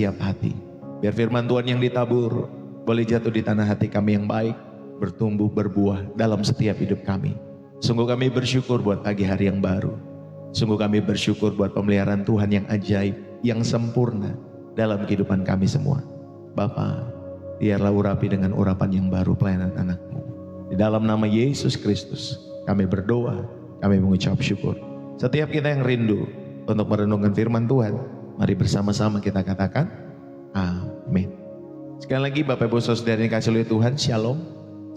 setiap hati. Biar firman Tuhan yang ditabur boleh jatuh di tanah hati kami yang baik, bertumbuh berbuah dalam setiap hidup kami. Sungguh kami bersyukur buat pagi hari yang baru. Sungguh kami bersyukur buat pemeliharaan Tuhan yang ajaib, yang sempurna dalam kehidupan kami semua. Bapa, biarlah urapi dengan urapan yang baru pelayanan anak-Mu. Di dalam nama Yesus Kristus kami berdoa, kami mengucap syukur. Setiap kita yang rindu untuk merenungkan firman Tuhan, mari bersama-sama kita katakan amin. Sekali lagi Bapak Ibu Saudara yang dikasihi oleh Tuhan, Shalom.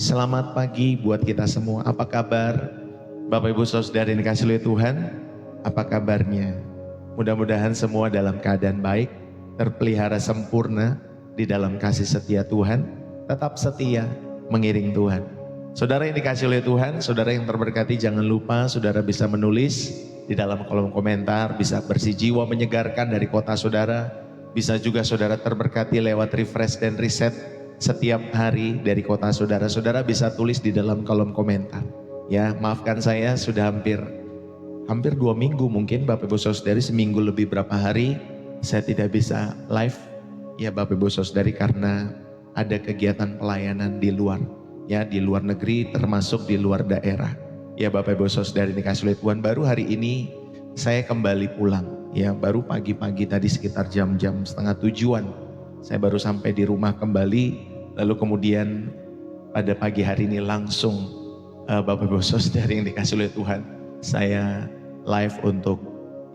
Selamat pagi buat kita semua. Apa kabar Bapak Ibu Saudara yang dikasihi oleh Tuhan? Apa kabarnya? Mudah-mudahan semua dalam keadaan baik, terpelihara sempurna di dalam kasih setia Tuhan, tetap setia mengiring Tuhan. Saudara yang dikasihi oleh Tuhan, saudara yang terberkati, jangan lupa saudara bisa menulis di dalam kolom komentar, bisa bersih jiwa menyegarkan dari kota saudara, bisa juga saudara terberkati lewat refresh dan reset setiap hari dari kota saudara. Saudara bisa tulis di dalam kolom komentar. Ya, maafkan saya sudah hampir 2 minggu mungkin Bapak Ibu Saudari, seminggu lebih berapa hari saya tidak bisa live ya Bapak Ibu Saudari, karena ada kegiatan pelayanan di luar ya, di luar negeri termasuk di luar daerah. Ya Bapak Ibu Saudari dikasihi oleh Tuhan, baru hari ini saya kembali pulang ya, baru pagi-pagi tadi sekitar jam-jam 6:30 saya baru sampai di rumah kembali, lalu kemudian pada pagi hari ini langsung Bapak Ibu Saudari yang dikasihi oleh Tuhan, saya live untuk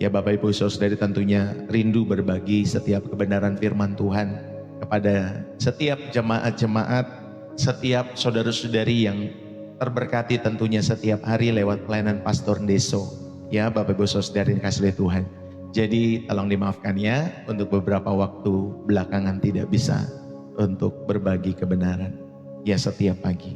ya Bapak Ibu Saudari tentunya rindu berbagi setiap kebenaran firman Tuhan kepada setiap jemaat-jemaat, setiap saudara-saudari yang terberkati tentunya setiap hari lewat pelayanan Pastor Deso. Ya Bapak Ibu Saudari yang dikasihi oleh Tuhan. Jadi tolong dimaafkan ya, untuk beberapa waktu belakangan tidak bisa untuk berbagi kebenaran ya setiap pagi.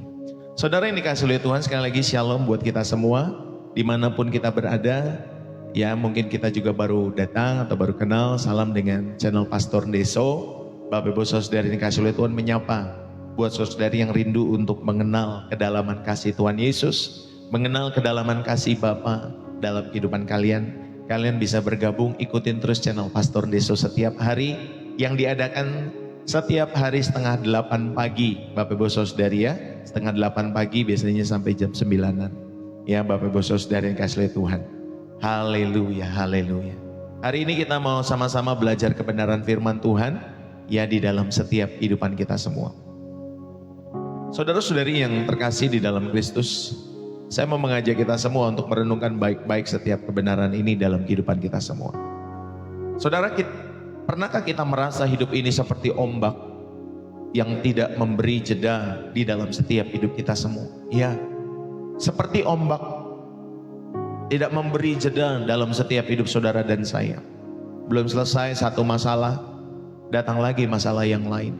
Saudara yang dikasihi oleh Tuhan, sekali lagi shalom buat kita semua dimanapun kita berada. Ya mungkin kita juga baru datang atau baru kenal, salam dengan channel Pastor Deso. Bapak Ibu Saudari yang dikasihi oleh Tuhan menyapa buat saudari yang rindu untuk mengenal kedalaman kasih Tuhan Yesus, mengenal kedalaman kasih Bapa dalam kehidupan kalian. Kalian bisa bergabung, ikutin terus channel Pastor Deso setiap hari yang diadakan setiap hari 7:30 pagi Bapak Ibu Saudari ya, 7:30 pagi biasanya sampai jam 9-an ya Bapak Ibu Saudari yang dikasihi oleh Tuhan. Haleluya, haleluya. Hari ini kita mau sama-sama belajar kebenaran firman Tuhan ya di dalam setiap kehidupan kita semua. Saudara-saudari yang terkasih di dalam Kristus, saya mau mengajak kita semua untuk merenungkan baik-baik setiap kebenaran ini dalam kehidupan kita semua. Saudara, pernahkah kita merasa hidup ini seperti ombak yang tidak memberi jeda di dalam setiap hidup kita semua? Ya, seperti ombak tidak memberi jeda dalam setiap hidup saudara dan saya. Belum selesai satu masalah, datang lagi masalah yang lain.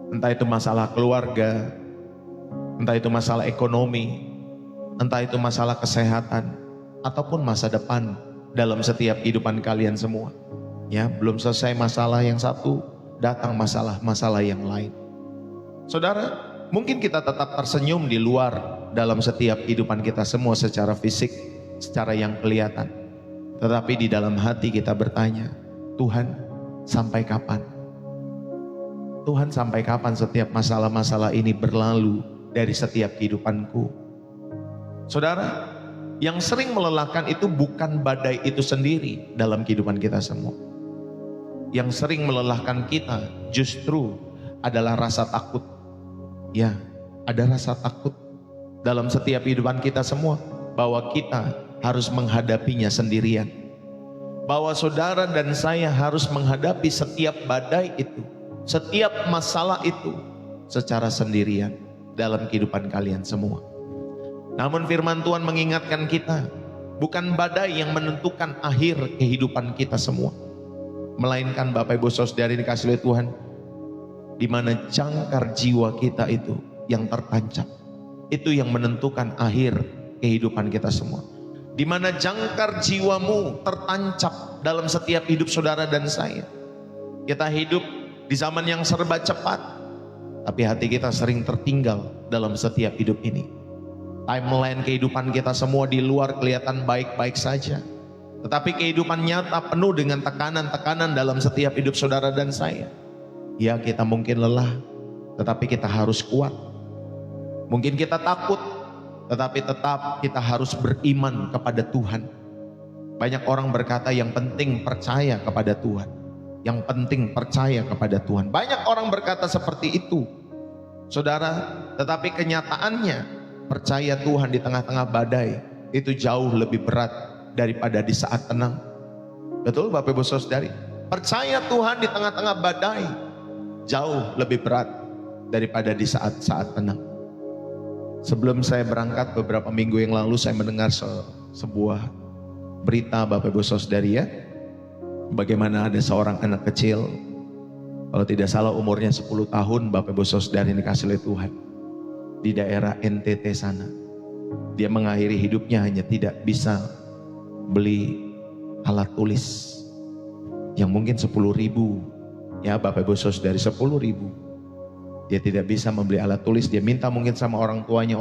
Entah itu masalah keluarga, entah itu masalah ekonomi, entah itu masalah kesehatan, ataupun masa depan dalam setiap kehidupan kalian semua. Ya, belum selesai masalah yang satu, datang masalah-masalah yang lain. Saudara, mungkin kita tetap tersenyum di luar dalam setiap kehidupan kita semua secara fisik, secara yang kelihatan. Tetapi di dalam hati kita bertanya, Tuhan, sampai kapan? Tuhan, sampai kapan setiap masalah-masalah ini berlalu dari setiap kehidupanku? Saudara, yang sering melelahkan itu bukan badai itu sendiri dalam kehidupan kita semua. Yang sering melelahkan kita justru adalah rasa takut. Ya, ada rasa takut dalam setiap kehidupan kita semua, bahwa kita harus menghadapinya sendirian. Bahwa saudara dan saya harus menghadapi setiap badai itu, setiap masalah itu secara sendirian dalam kehidupan kalian semua. Namun firman Tuhan mengingatkan kita, bukan badai yang menentukan akhir kehidupan kita semua, melainkan Bapak Ibu Saudari dikasihi oleh Tuhan, di mana jangkar jiwa kita itu yang tertancap, itu yang menentukan akhir kehidupan kita semua. Di mana jangkar jiwamu tertancap dalam setiap hidup saudara dan saya. Kita hidup di zaman yang serba cepat, tapi hati kita sering tertinggal dalam setiap hidup ini. Timeline kehidupan kita semua di luar kelihatan baik-baik saja, Tetapi kehidupan nyata penuh dengan tekanan-tekanan dalam setiap hidup saudara dan saya. Ya, kita mungkin lelah, tetapi kita harus kuat. Mungkin kita takut, tetapi tetap kita harus beriman kepada Tuhan. Banyak orang berkata yang penting percaya kepada Tuhan. Yang penting percaya kepada Tuhan. Banyak orang berkata seperti itu, saudara. Tetapi kenyataannya, percaya Tuhan di tengah-tengah badai itu jauh lebih berat daripada di saat tenang. Betul Bapak Ibu Saudari? Percaya Tuhan di tengah-tengah badai jauh lebih berat daripada di saat-saat tenang. Sebelum saya berangkat beberapa minggu yang lalu, saya mendengar sebuah berita Bapak Ibu Saudari, ya, bagaimana ada seorang anak kecil, kalau tidak salah umurnya 10 tahun, Bapak Ibu Saudari yang dikasih oleh Tuhan, di daerah NTT sana. Dia mengakhiri hidupnya hanya tidak bisa beli alat tulis yang mungkin 10.000, ya Bapak Ibu Saudari, 10.000. Dia tidak bisa membeli alat tulis, dia minta mungkin sama orang tuanya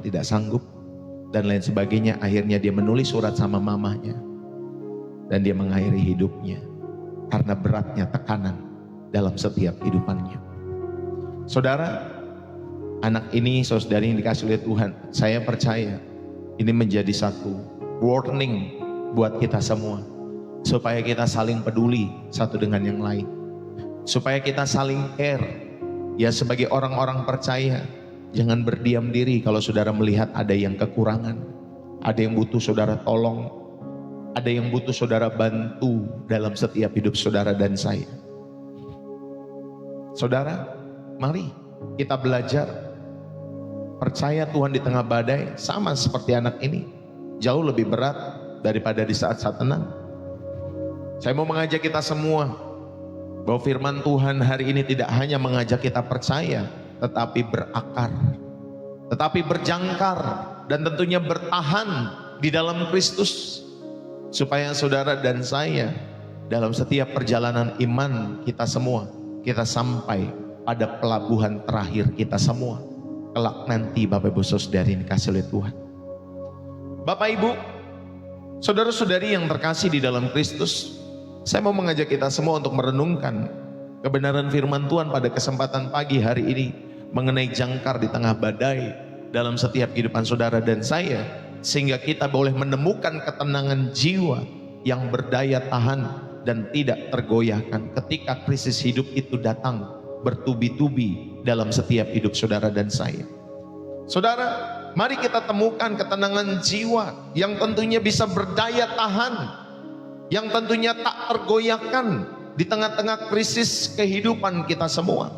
tidak sanggup dan lain sebagainya. Akhirnya dia menulis surat sama mamahnya dan dia mengakhiri hidupnya karena beratnya tekanan dalam setiap kehidupannya. Saudara, anak ini saudari yang dikasih oleh Tuhan, saya percaya ini menjadi satu warning buat kita semua, supaya kita saling peduli satu dengan yang lain, supaya kita saling care. Ya, sebagai orang-orang percaya, jangan berdiam diri kalau saudara melihat ada yang kekurangan, ada yang butuh saudara tolong, ada yang butuh saudara bantu dalam setiap hidup saudara dan saya. Saudara, mari kita belajar percaya Tuhan di tengah badai, sama seperti anak ini, jauh lebih berat daripada di saat-saat tenang. Saya mau mengajak kita semua bahwa firman Tuhan hari ini tidak hanya mengajak kita percaya, tetapi berakar, tetapi berjangkar, dan tentunya bertahan di dalam Kristus, supaya saudara dan saya dalam setiap perjalanan iman kita semua, kita sampai pada pelabuhan terakhir kita semua kelak nanti. Bapak Ibu Saudari yang dikasih oleh Tuhan, Bapak Ibu saudara-saudari yang terkasih di dalam Kristus, saya mau mengajak kita semua untuk merenungkan kebenaran firman Tuhan pada kesempatan pagi hari ini mengenai jangkar di tengah badai dalam setiap kehidupan saudara dan saya, sehingga kita boleh menemukan ketenangan jiwa yang berdaya tahan dan tidak tergoyahkan ketika krisis hidup itu datang bertubi-tubi dalam setiap hidup saudara dan saya. Saudara, mari kita temukan ketenangan jiwa yang tentunya bisa berdaya tahan, yang tentunya tak tergoyahkan di tengah-tengah krisis kehidupan kita semua.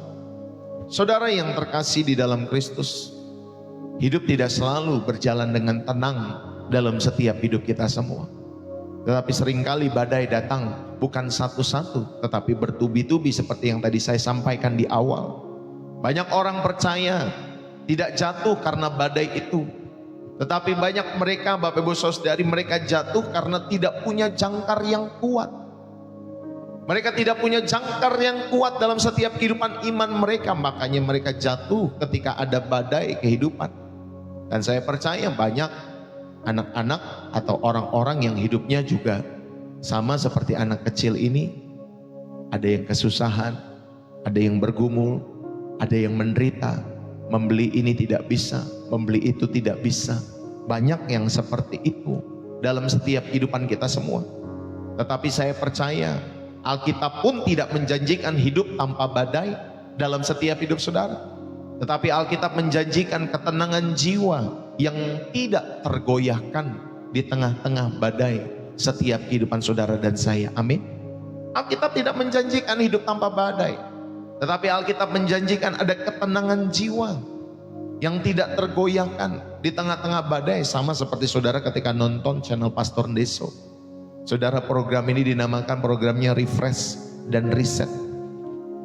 Saudara yang terkasih di dalam Kristus, hidup tidak selalu berjalan dengan tenang dalam setiap hidup kita semua. Tetapi seringkali badai datang bukan satu-satu, tetapi bertubi-tubi seperti yang tadi saya sampaikan di awal. Banyak orang percaya tidak jatuh karena badai itu, tetapi banyak mereka, Bapak Ibu Saudari, mereka jatuh karena tidak punya jangkar yang kuat. Mereka tidak punya jangkar yang kuat dalam setiap kehidupan iman mereka, makanya mereka jatuh ketika ada badai kehidupan. Dan saya percaya banyak anak-anak atau orang-orang yang hidupnya juga sama seperti anak kecil ini, ada yang kesusahan, ada yang bergumul, ada yang menderita, membeli ini tidak bisa, membeli itu tidak bisa. Banyak yang seperti itu dalam setiap kehidupan kita semua. Tetapi saya percaya Alkitab pun tidak menjanjikan hidup tanpa badai dalam setiap hidup saudara. Tetapi Alkitab menjanjikan ketenangan jiwa yang tidak tergoyahkan di tengah-tengah badai setiap kehidupan saudara dan saya. Amin. Alkitab tidak menjanjikan hidup tanpa badai, tetapi Alkitab menjanjikan ada ketenangan jiwa yang tidak tergoyahkan di tengah-tengah badai. Sama seperti saudara ketika nonton channel Pastor Deso. Saudara, program ini dinamakan programnya Refresh dan Reset.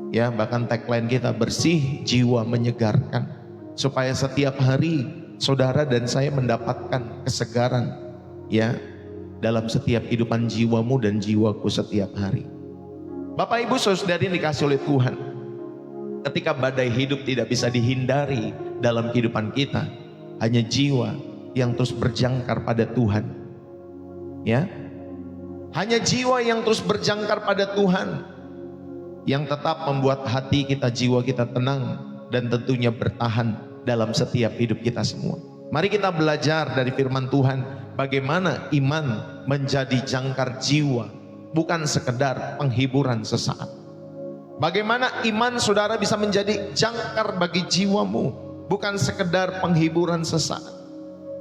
Ya, bahkan tagline kita bersih jiwa menyegarkan, supaya setiap hari saudara dan saya mendapatkan kesegaran, ya, dalam setiap kehidupan jiwamu dan jiwaku setiap hari. Bapak Ibu Saudari yang dikasih oleh Tuhan, ketika badai hidup tidak bisa dihindari dalam kehidupan kita, hanya jiwa yang terus berjangkar pada Tuhan, ya, Hanya jiwa yang terus berjangkar pada Tuhan yang tetap membuat hati kita, jiwa kita tenang dan tentunya bertahan dalam setiap hidup kita semua. Mari kita belajar dari firman Tuhan bagaimana iman menjadi jangkar jiwa, bukan sekedar penghiburan sesaat. Bagaimana iman saudara bisa menjadi jangkar bagi jiwamu, bukan sekedar penghiburan sesaat.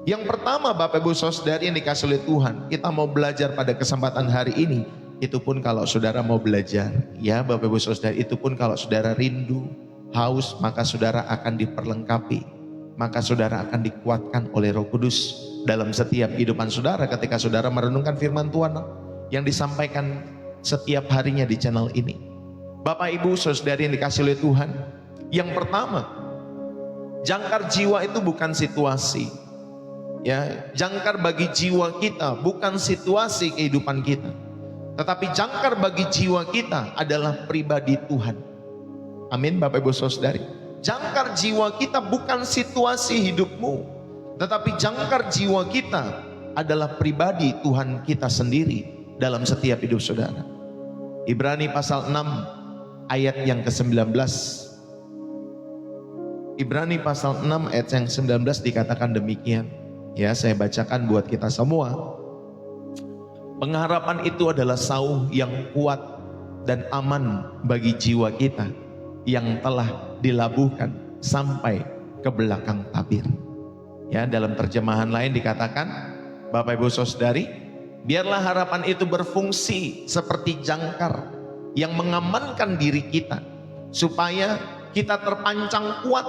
Yang pertama Bapak Ibu Saudari yang dikasih oleh Tuhan, kita mau belajar pada kesempatan hari ini. Itu pun kalau saudara mau belajar, ya Bapak Ibu Saudari, itu pun kalau saudara rindu, haus, maka saudara akan diperlengkapi. Maka saudara akan dikuatkan oleh Roh Kudus dalam setiap kehidupan saudara ketika saudara merenungkan firman Tuhan yang disampaikan setiap harinya di channel ini. Bapak Ibu Saudari yang dikasih oleh Tuhan, yang pertama, jangkar jiwa itu bukan situasi. Ya, jangkar bagi jiwa kita bukan situasi kehidupan kita, tetapi jangkar bagi jiwa kita adalah pribadi Tuhan. Amin Bapak Ibu Saudari. Jangkar jiwa kita bukan situasi hidupmu, tetapi jangkar jiwa kita adalah pribadi Tuhan kita sendiri dalam setiap hidup saudara. Ibrani pasal 6 ayat yang ke-19. Ibrani pasal 6 ayat yang 19 dikatakan demikian. Ya, saya bacakan buat kita semua. Pengharapan itu adalah sauh yang kuat dan aman bagi jiwa kita yang telah dilabuhkan sampai ke belakang tabir. Ya, dalam terjemahan lain dikatakan, Bapak Ibu Saudari, biarlah harapan itu berfungsi seperti jangkar yang mengamankan diri kita supaya kita terpancang kuat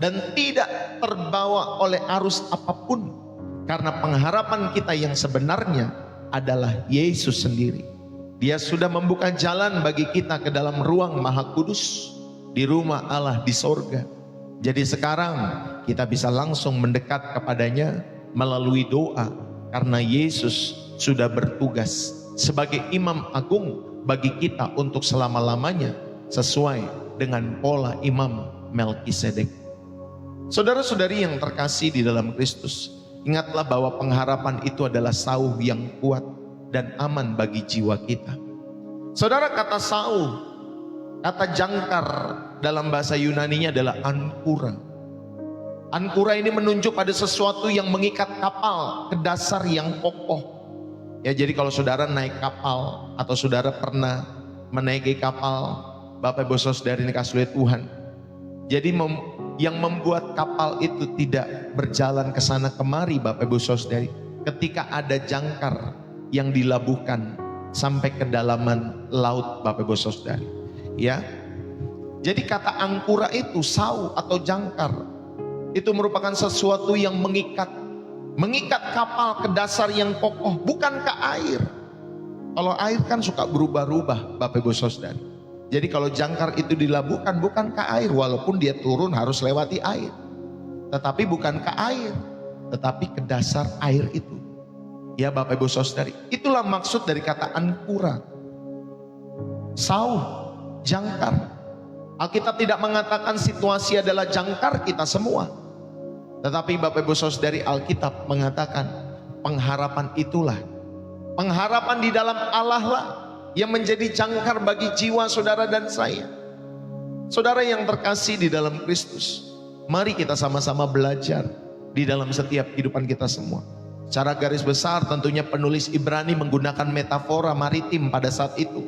dan tidak terbawa oleh arus apapun. Karena pengharapan kita yang sebenarnya adalah Yesus sendiri. Dia sudah membuka jalan bagi kita ke dalam ruang Maha Kudus di rumah Allah di sorga. Jadi sekarang kita bisa langsung mendekat kepadanya melalui doa, karena Yesus sudah bertugas sebagai imam agung bagi kita untuk selama-lamanya sesuai dengan pola Imam Melkisedek. Saudara-saudari yang terkasih di dalam Kristus, ingatlah bahwa pengharapan itu adalah sauh yang kuat dan aman bagi jiwa kita. Saudara, kata sauh, kata jangkar dalam bahasa Yunaninya adalah ankura. Ankura ini menunjuk pada sesuatu yang mengikat kapal ke dasar yang kokoh. Ya, jadi kalau saudara naik kapal atau saudara pernah menaiki kapal, Bapak Ibu Saudari ini kasih oleh Tuhan. Jadi yang membuat kapal itu tidak berjalan ke sana kemari Bapak Ibu Saudari, ketika ada jangkar yang dilabuhkan sampai kedalaman laut Bapak Ibu Saudari. Ya. Jadi kata angkura itu, sauh atau jangkar, itu merupakan sesuatu yang mengikat kapal ke dasar yang kokoh, bukan ke air. Kalau air kan suka berubah-ubah Bapak Ibu Saudari. Jadi kalau jangkar itu dilabuhkan bukan ke air, walaupun dia turun harus lewati air, tetapi bukan ke air, tetapi ke dasar air itu. Ya Bapak Ibu Saudari, itulah maksud dari kata ankura, sauh, jangkar. Alkitab tidak mengatakan situasi adalah jangkar kita semua, tetapi Bapak Ibu Saudari, Alkitab mengatakan pengharapan itulah, pengharapan di dalam Allah lah yang menjadi jangkar bagi jiwa saudara dan saya. Saudara yang terkasih di dalam Kristus, mari kita sama-sama belajar di dalam setiap kehidupan kita semua. Secara garis besar tentunya penulis Ibrani menggunakan metafora maritim pada saat itu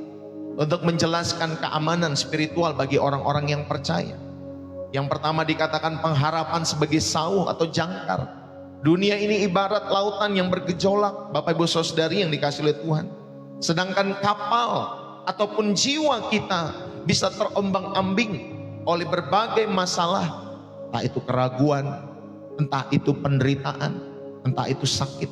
untuk menjelaskan keamanan spiritual bagi orang-orang yang percaya. Yang pertama dikatakan pengharapan sebagai sauh atau jangkar. Dunia ini ibarat lautan yang bergejolak Bapak Ibu Saudari yang dikasih oleh Tuhan. Sedangkan kapal ataupun jiwa kita bisa terombang-ambing oleh berbagai masalah, entah itu keraguan, entah itu penderitaan, entah itu sakit,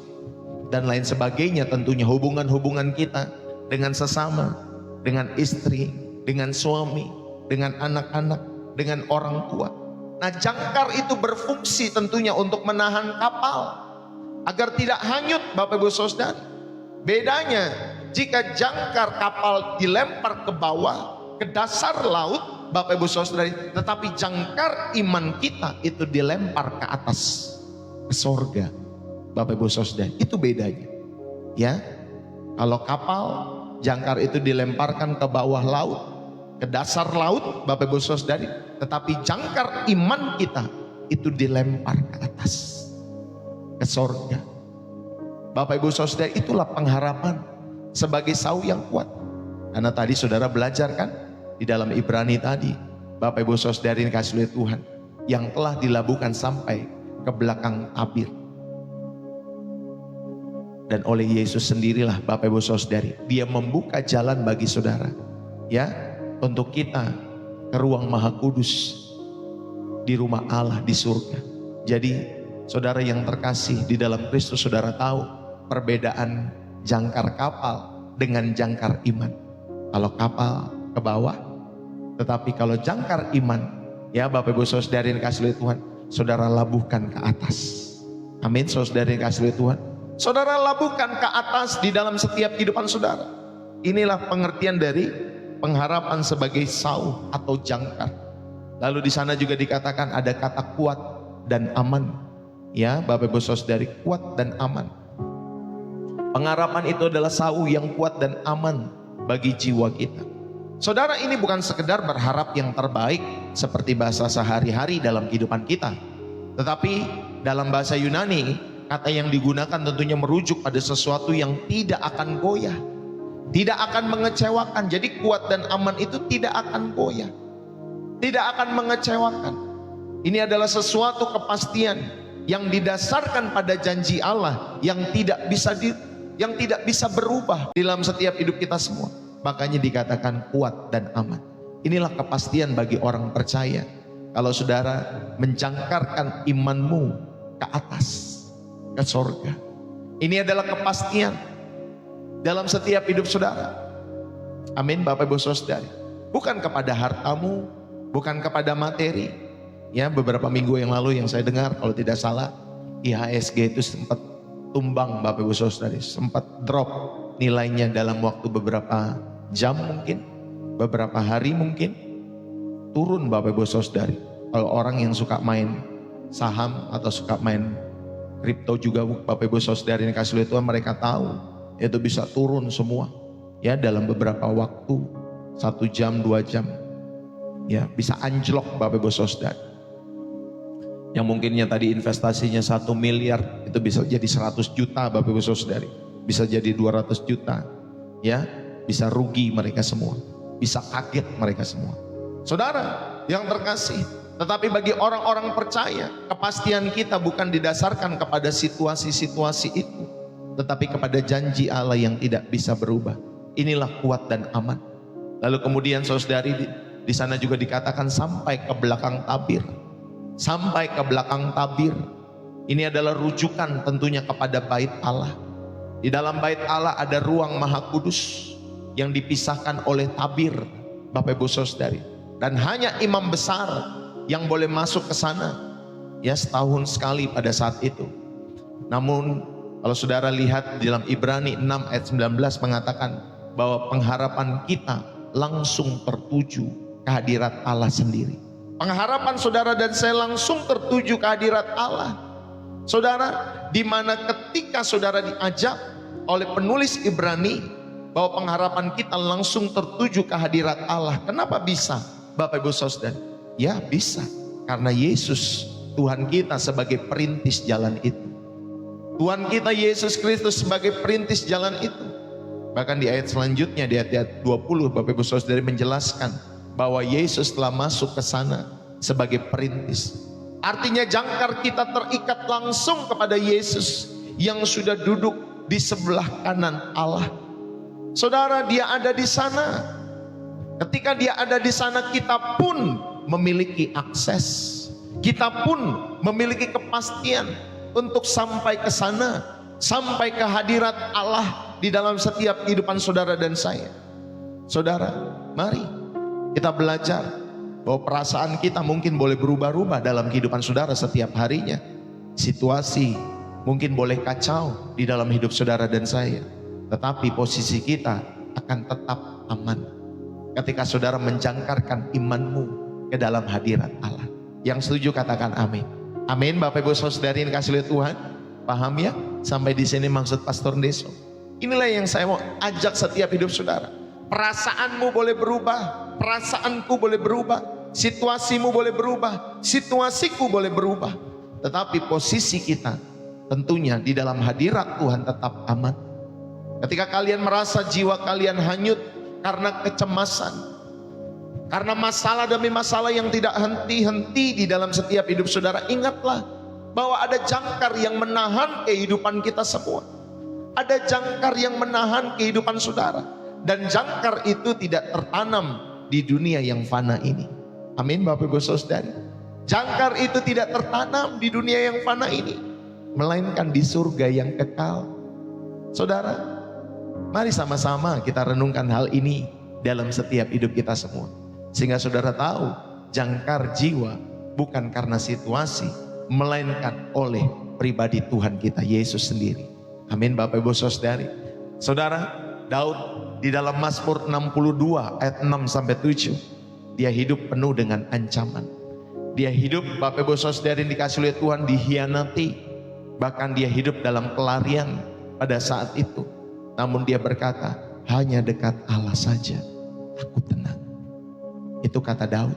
dan lain sebagainya. Tentunya hubungan-hubungan kita dengan sesama, dengan istri, dengan suami, dengan anak-anak, dengan orang tua. Nah, jangkar itu berfungsi tentunya untuk menahan kapal agar tidak hanyut Bapak Ibu Saudara. Bedanya, jika jangkar kapal dilempar ke bawah, ke dasar laut Bapak Ibu Saudara, tetapi jangkar iman kita itu dilempar ke atas, ke sorga Bapak Ibu Saudara. Itu bedanya. Ya. Kalau kapal, jangkar itu dilemparkan ke bawah laut, ke dasar laut, Bapak Ibu Saudari. Tetapi jangkar iman kita itu dilempar ke atas, ke sorga. Bapak Ibu Saudari, itulah pengharapan sebagai sau yang kuat. Karena tadi saudara belajar kan di dalam Ibrani tadi, Bapak Ibu Saudari yang kasih oleh Tuhan, yang telah dilabuhkan sampai ke belakang tabir. Dan oleh Yesus sendirilah Bapak Ibu Saudari, dia membuka jalan bagi saudara, ya, untuk kita ke ruang Maha Kudus di rumah Allah di surga. Jadi saudara yang terkasih di dalam Kristus, saudara tahu perbedaan jangkar kapal dengan jangkar iman. Kalau kapal ke bawah, tetapi kalau jangkar iman, ya Bapak Ibu Saudari yang dikasihi oleh Tuhan, saudara labuhkan ke atas. Amin. Saudara yang dikasihi oleh Tuhan, saudara labuhkan ke atas di dalam setiap kehidupan saudara. Inilah pengertian dari pengharapan sebagai sau atau jangkar. Lalu di sana juga dikatakan ada kata kuat dan aman. Ya Bapak Ibu Saudari, kuat dan aman. Pengharapan itu adalah sau yang kuat dan aman bagi jiwa kita. Saudara, ini bukan sekedar berharap yang terbaik seperti bahasa sehari-hari dalam kehidupan kita. Tetapi dalam bahasa Yunani, kata yang digunakan tentunya merujuk pada sesuatu yang tidak akan goyah, tidak akan mengecewakan. Jadi kuat dan aman itu tidak akan goyah, tidak akan mengecewakan. Ini adalah sesuatu kepastian yang didasarkan pada janji Allah yang tidak bisa berubah dalam setiap hidup kita semua. Makanya dikatakan kuat dan aman. Inilah kepastian bagi orang percaya. Kalau saudara menjangkarkan imanmu ke atas, ke sorga, ini adalah kepastian dalam setiap hidup saudara. Amin Bapak Ibu Saudari. Bukan kepada hartamu, bukan kepada materi. Ya, beberapa minggu yang lalu yang saya dengar, kalau tidak salah, IHSG itu sempat tumbang Bapak Ibu Saudari, sempat drop nilainya dalam waktu beberapa jam mungkin, beberapa hari mungkin, turun Bapak Ibu Saudari. Kalau orang yang suka main saham atau suka main kripto juga Bapak Ibu Saudari yang kasih oleh Tuhan, mereka tahu itu bisa turun semua. Ya, dalam beberapa waktu, 1 jam, 2 jam, ya bisa anjlok Bapak Ibu Saudari. Yang mungkinnya tadi investasinya 1 miliar itu bisa jadi 100 juta Bapak Ibu Saudari, bisa jadi 200 juta, ya bisa rugi mereka semua, bisa kaget mereka semua. Saudara yang terkasih, tetapi bagi orang-orang percaya, kepastian kita bukan didasarkan kepada situasi-situasi itu, tetapi kepada janji Allah yang tidak bisa berubah. Inilah kuat dan aman. Lalu kemudian saudari, di sana juga dikatakan sampai ke belakang tabir. Sampai ke belakang tabir. Ini adalah rujukan tentunya kepada bait Allah. Di dalam bait Allah ada ruang Maha Kudus yang dipisahkan oleh tabir Bapak Ibu Saudari. Dan hanya imam besar yang boleh masuk ke sana, ya setahun sekali pada saat itu. Namun kalau saudara lihat di dalam Ibrani 6 ayat 19 mengatakan bahwa pengharapan kita langsung tertuju kehadirat Allah sendiri. Pengharapan saudara dan saya langsung tertuju kehadirat Allah. Saudara, di mana ketika saudara diajak oleh penulis Ibrani bahwa pengharapan kita langsung tertuju kehadirat Allah. Kenapa bisa Bapak Ibu Saudara? Ya bisa, karena Yesus Tuhan kita sebagai perintis jalan itu. Tuhan kita Yesus Kristus sebagai perintis jalan itu. Bahkan di ayat selanjutnya, di ayat 20, Bapak Ibu Saudara menjelaskan bahwa Yesus telah masuk ke sana sebagai perintis. Artinya jangkar kita terikat langsung kepada Yesus yang sudah duduk di sebelah kanan Allah. Saudara, dia ada di sana. Ketika dia ada di sana, kita pun memiliki akses. Kita pun memiliki kepastian untuk sampai ke sana, sampai ke hadirat Allah di dalam setiap kehidupan saudara dan saya. Saudara, mari kita belajar bahwa perasaan kita mungkin boleh berubah-ubah dalam kehidupan saudara setiap harinya. Situasi mungkin boleh kacau di dalam hidup saudara dan saya, tetapi posisi kita akan tetap aman ketika saudara menjangkarkan imanmu ke dalam hadirat Allah. Yang setuju katakan amin. Amin Bapak Ibu Saudari yang kasih oleh Tuhan. Paham ya? Sampai di sini maksud Pastor Deso. Inilah yang saya mau ajak setiap hidup saudara. Perasaanmu boleh berubah, perasaanku boleh berubah, situasimu boleh berubah, situasiku boleh berubah. Tetapi posisi kita tentunya di dalam hadirat Tuhan tetap aman. Ketika kalian merasa jiwa kalian hanyut karena kecemasan, karena masalah demi masalah yang tidak henti-henti di dalam setiap hidup saudara, ingatlah bahwa ada jangkar yang menahan kehidupan kita semua. Ada jangkar yang menahan kehidupan saudara. Dan jangkar itu tidak tertanam di dunia yang fana ini. Amin Bapak Ibu Saudari. Jangkar itu tidak tertanam di dunia yang fana ini, melainkan di surga yang kekal. Saudara, mari sama-sama kita renungkan hal ini dalam setiap hidup kita semua. Sehingga saudara tahu, jangkar jiwa bukan karena situasi, melainkan oleh pribadi Tuhan kita, Yesus sendiri. Amin Bapak Ibu Saudari. Saudara, Daud di dalam Mazmur 62 ayat 6-7, dia hidup penuh dengan ancaman. Dia hidup, Bapak Ibu Saudari dikasih oleh Tuhan, dihianati. Bahkan dia hidup dalam pelarian pada saat itu. Namun dia berkata, hanya dekat Allah saja aku tenang. Itu kata Daud.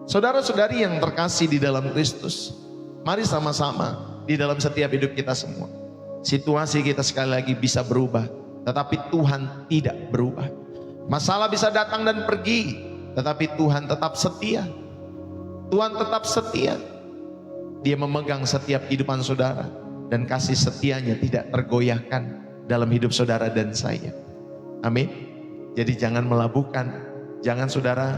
Saudara-saudari yang terkasih di dalam Kristus, mari sama-sama di dalam setiap hidup kita semua. Situasi kita sekali lagi bisa berubah, tetapi Tuhan tidak berubah. Masalah bisa datang dan pergi, tetapi Tuhan tetap setia. Tuhan tetap setia. Dia memegang setiap kehidupan saudara, dan kasih setianya tidak tergoyahkan dalam hidup saudara dan saya. Amin. Jadi jangan melabuhkan, jangan saudara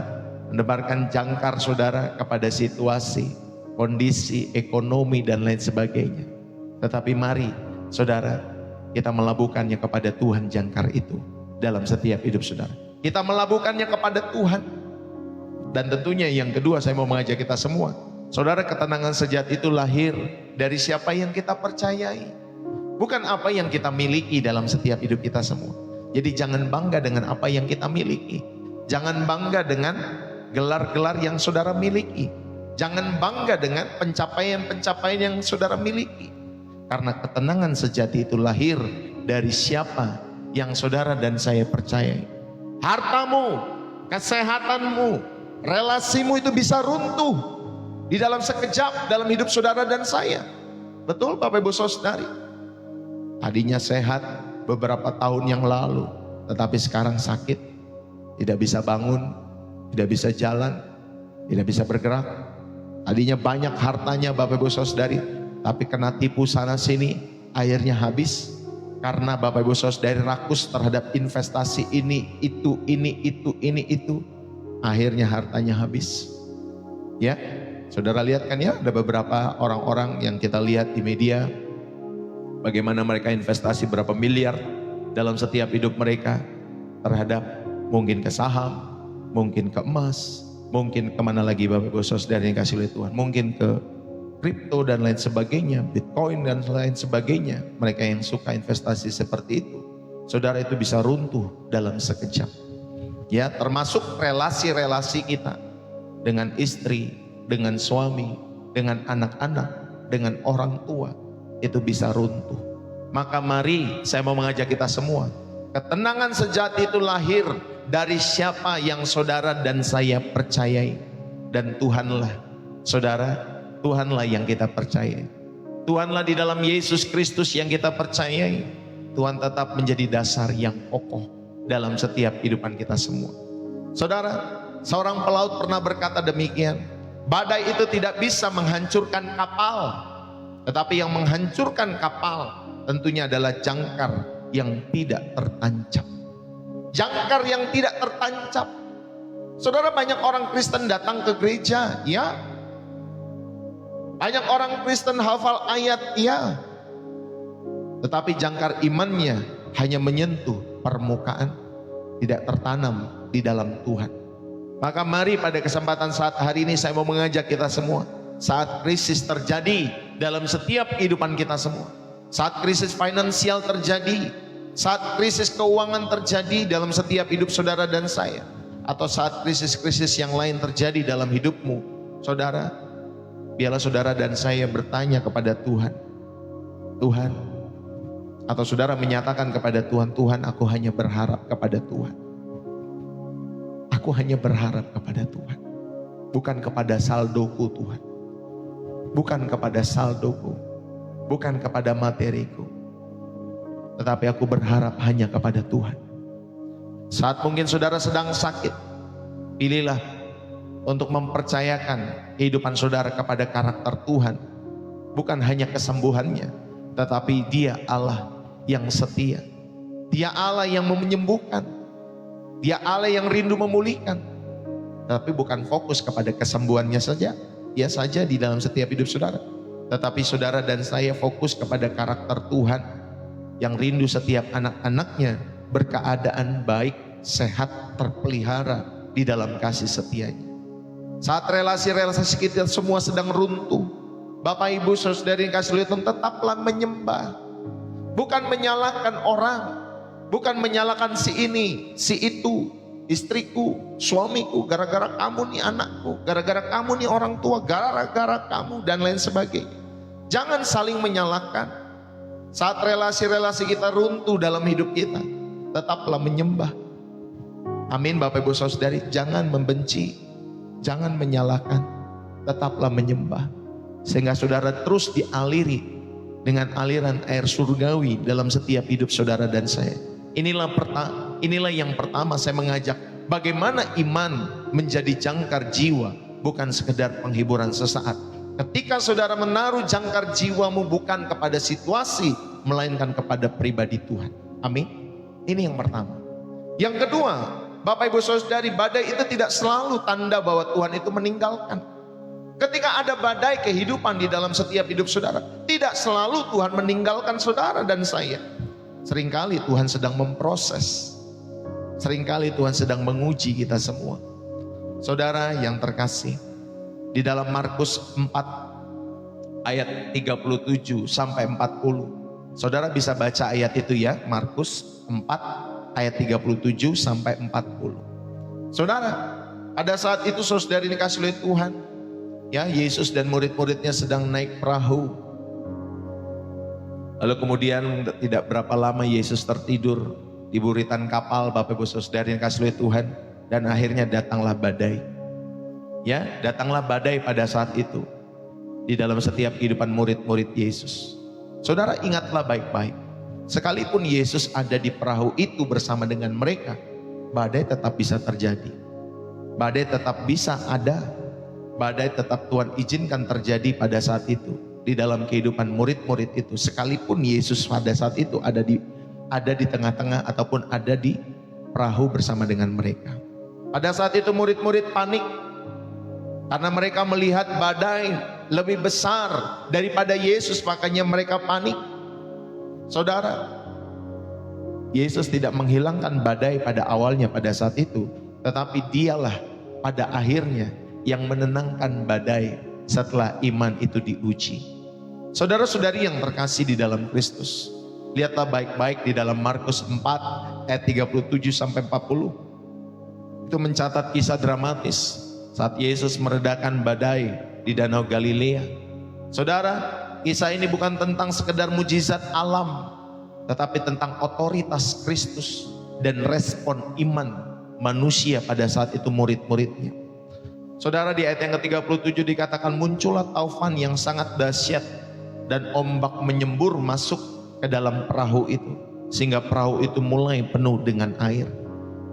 menebarkan jangkar saudara kepada situasi, kondisi, ekonomi dan lain sebagainya. Tetapi mari saudara, kita melabuhkannya kepada Tuhan jangkar itu dalam setiap hidup saudara. Kita melabuhkannya kepada Tuhan. Dan tentunya yang kedua saya mau mengajak kita semua, saudara, ketenangan sejati itu lahir dari siapa yang kita percayai, bukan apa yang kita miliki dalam setiap hidup kita semua. Jadi jangan bangga dengan apa yang kita miliki. Jangan bangga dengan gelar-gelar yang saudara miliki. Jangan bangga dengan pencapaian-pencapaian yang saudara miliki. Karena ketenangan sejati itu lahir dari siapa yang saudara dan saya percayai. Hartamu, kesehatanmu, relasimu itu bisa runtuh di dalam sekejap dalam hidup saudara dan saya. Betul Bapak Ibu Saudari. Tadinya sehat beberapa tahun yang lalu, tetapi sekarang sakit, tidak bisa bangun, tidak bisa jalan, tidak bisa bergerak. Tadinya banyak hartanya Bapak Ibu Saudari, tapi kena tipu sana sini, akhirnya habis. Karena Bapak Ibu Saudari rakus terhadap investasi ini, itu, akhirnya hartanya habis. Ya, saudara lihat kan ya, ada beberapa orang-orang yang kita lihat di media, bagaimana mereka investasi berapa miliar dalam setiap hidup mereka terhadap mungkin ke saham, mungkin ke emas, mungkin kemana lagi Bapak Ibu Saudara yang kasih oleh Tuhan, mungkin ke kripto dan lain sebagainya, Bitcoin dan lain sebagainya. Mereka yang suka investasi seperti itu, saudara, itu bisa runtuh dalam sekejap. Ya, termasuk relasi-relasi kita dengan istri, dengan suami, dengan anak-anak, dengan orang tua, itu bisa runtuh. Maka mari saya mau mengajak kita semua, ketenangan sejati itu lahir dari siapa yang saudara dan saya percayai. Dan Tuhanlah, saudara, Tuhanlah yang kita percayai. Tuhanlah di dalam Yesus Kristus yang kita percayai. Tuhan tetap menjadi dasar yang kokoh dalam setiap kehidupan kita semua. Saudara, seorang pelaut pernah berkata demikian, badai itu tidak bisa menghancurkan kapal, tetapi yang menghancurkan kapal tentunya adalah jangkar yang tidak tertancap. Jangkar yang tidak tertancap. Saudara, banyak orang Kristen datang ke gereja, ya. Banyak orang Kristen hafal ayat, ya. Tetapi jangkar imannya hanya menyentuh permukaan, tidak tertanam di dalam Tuhan. Maka mari pada kesempatan saat hari ini saya mau mengajak kita semua, saat krisis terjadi dalam setiap kehidupan kita semua, saat krisis finansial terjadi, saat krisis keuangan terjadi dalam setiap hidup saudara dan saya, atau saat krisis-krisis yang lain terjadi dalam hidupmu, saudara, biarlah saudara dan saya bertanya kepada Tuhan, Tuhan, Atau saudara menyatakan kepada Tuhan, Tuhan aku hanya berharap kepada Tuhan. Aku hanya berharap kepada Tuhan. Bukan kepada saldoku Tuhan. Bukan kepada saldoku. Bukan kepada materiku. Tetapi aku berharap hanya kepada Tuhan. Saat mungkin saudara sedang sakit, pilihlah untuk mempercayakan kehidupan saudara kepada karakter Tuhan. Bukan hanya kesembuhannya, tetapi Dia Allah yang setia. Dia Allah yang menyembuhkan. Dia Allah yang rindu memulihkan. Tapi bukan fokus kepada kesembuhannya saja. Ya saja di dalam setiap hidup saudara. Tetapi saudara dan saya fokus kepada karakter Tuhan yang rindu setiap anak-anaknya berkeadaan baik, sehat, terpelihara di dalam kasih setianya. Saat relasi-relasi kita semua sedang runtuh, Bapak Ibu Saudara yang kasih Tuhan, tetaplah menyembah. Bukan menyalahkan orang, bukan menyalahkan si ini, si itu, istriku, suamiku, gara-gara kamu nih anakku, gara-gara kamu nih orang tua, gara-gara kamu dan lain sebagainya. Jangan saling menyalahkan. Saat relasi-relasi kita runtuh dalam hidup kita, tetaplah menyembah. Amin Bapak Ibu Saudari, jangan membenci, jangan menyalahkan, tetaplah menyembah. Sehingga saudara terus dialiri dengan aliran air surgawi dalam setiap hidup saudara dan saya. Inilah yang pertama saya mengajak, bagaimana iman menjadi jangkar jiwa, bukan sekedar penghiburan sesaat. Ketika saudara menaruh jangkar jiwamu bukan kepada situasi, melainkan kepada pribadi Tuhan. Amin. Ini yang pertama. Yang kedua, Bapak Ibu Saudari, badai itu tidak selalu tanda bahwa Tuhan itu meninggalkan. Ketika ada badai kehidupan di dalam setiap hidup saudara, tidak selalu Tuhan meninggalkan saudara dan saya. Seringkali Tuhan sedang memproses. Seringkali Tuhan sedang menguji kita semua. Saudara yang terkasih, di dalam Markus 4 ayat 37 sampai 40. Saudara bisa baca ayat itu ya, Markus 4 ayat 37 sampai 40. Saudara, pada saat itu saudari dikasih oleh Tuhan, ya, Yesus dan murid-muridnya sedang naik perahu. Lalu kemudian tidak berapa lama Yesus tertidur di buritan kapal, Bapak Ibu Saudari yang dikasihi oleh Tuhan, dan akhirnya datanglah badai. Ya, datanglah badai pada saat itu di dalam setiap kehidupan murid-murid Yesus. Saudara ingatlah baik-baik, sekalipun Yesus ada di perahu itu bersama dengan mereka, badai tetap bisa terjadi. Badai tetap bisa ada. Badai tetap Tuhan izinkan terjadi pada saat itu di dalam kehidupan murid-murid itu, sekalipun Yesus pada saat itu ada di tengah-tengah ataupun ada di perahu bersama dengan mereka. Pada saat itu murid-murid panik karena mereka melihat badai lebih besar daripada Yesus, makanya mereka panik. Saudara, Yesus tidak menghilangkan badai pada awalnya pada saat itu, tetapi Dialah pada akhirnya yang menenangkan badai setelah iman itu diuji. Saudara-saudari yang terkasih di dalam Kristus, lihatlah baik-baik di dalam Markus 4 ayat 37 sampai 40. Itu mencatat kisah dramatis saat Yesus meredakan badai di Danau Galilea. Saudara, kisah ini bukan tentang sekedar mujizat alam, tetapi tentang otoritas Kristus dan respon iman manusia pada saat itu murid-muridnya. Saudara, di ayat yang ke-37 dikatakan muncullah taufan yang sangat dahsyat dan ombak menyembur masuk ke dalam perahu itu sehingga perahu itu mulai penuh dengan air.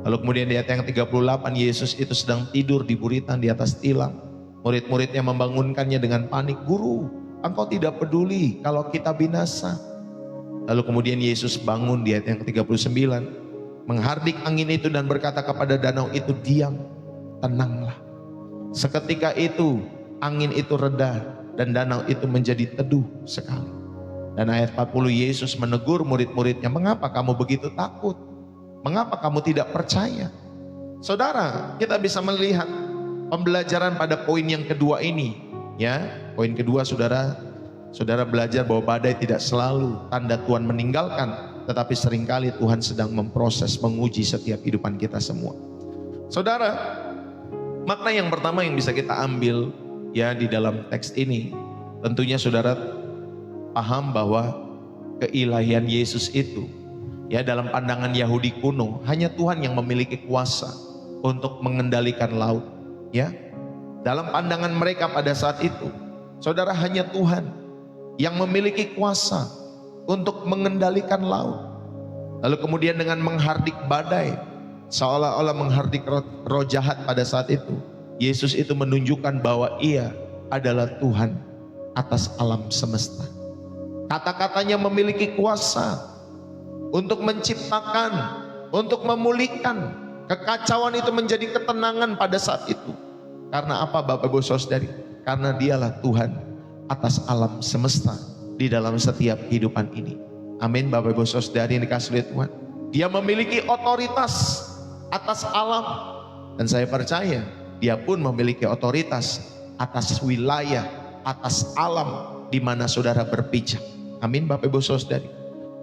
Lalu kemudian di ayat yang ke-38 Yesus itu sedang tidur di buritan di atas tilam. Murid-muridnya membangunkannya dengan panik, "Guru, Engkau tidak peduli kalau kita binasa." Lalu kemudian Yesus bangun di ayat yang ke-39, menghardik angin itu dan berkata kepada danau itu, "Diam, tenanglah." Seketika itu angin itu reda dan danau itu menjadi teduh sekali. Dan ayat 40 Yesus menegur murid-muridnya, "Mengapa kamu begitu takut? Mengapa kamu tidak percaya?" Saudara, kita bisa melihat pembelajaran pada poin yang kedua ini, ya. Poin kedua, saudara belajar bahwa badai tidak selalu tanda Tuhan meninggalkan, tetapi seringkali Tuhan sedang memproses, menguji setiap kehidupan kita semua. Saudara, makna yang pertama yang bisa kita ambil ya di dalam teks ini, tentunya saudara paham bahwa keilahian Yesus itu, ya dalam pandangan Yahudi kuno, hanya Tuhan yang memiliki kuasa untuk mengendalikan laut. Ya, dalam pandangan mereka pada saat itu, saudara, hanya Tuhan yang memiliki kuasa untuk mengendalikan laut. Lalu kemudian dengan menghardik badai, seolah-olah menghardik roh jahat pada saat itu, Yesus itu menunjukkan bahwa ia adalah Tuhan atas alam semesta. Kata-katanya memiliki kuasa untuk menciptakan, untuk memulihkan. Kekacauan itu menjadi ketenangan pada saat itu. Karena apa Bapak Ibu Saudari? Karena dialah Tuhan atas alam semesta di dalam setiap kehidupan ini. Amin Bapak Ibu Saudari yang dikasihi oleh Tuhan. Dia memiliki otoritas atas alam. Dan saya percaya dia pun memiliki otoritas atas wilayah, atas alam di mana saudara berpijak. Amin Bapak Ibu Saudari.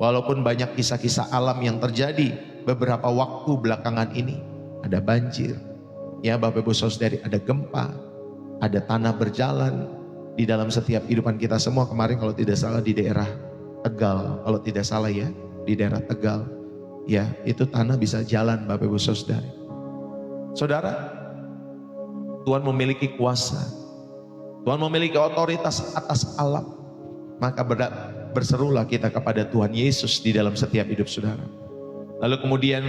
Walaupun banyak kisah-kisah alam yang terjadi beberapa waktu belakangan ini, ada banjir, ya Bapak Ibu Saudari, ada gempa, ada tanah berjalan di dalam setiap kehidupan kita semua. Kemarin kalau tidak salah di daerah Tegal, kalau tidak salah ya, di daerah Tegal, ya itu tanah bisa jalan Bapak Ibu Saudari. Saudara, Tuhan memiliki kuasa, Tuhan memiliki otoritas atas alam. Maka berserulah kita kepada Tuhan Yesus di dalam setiap hidup saudara. Lalu kemudian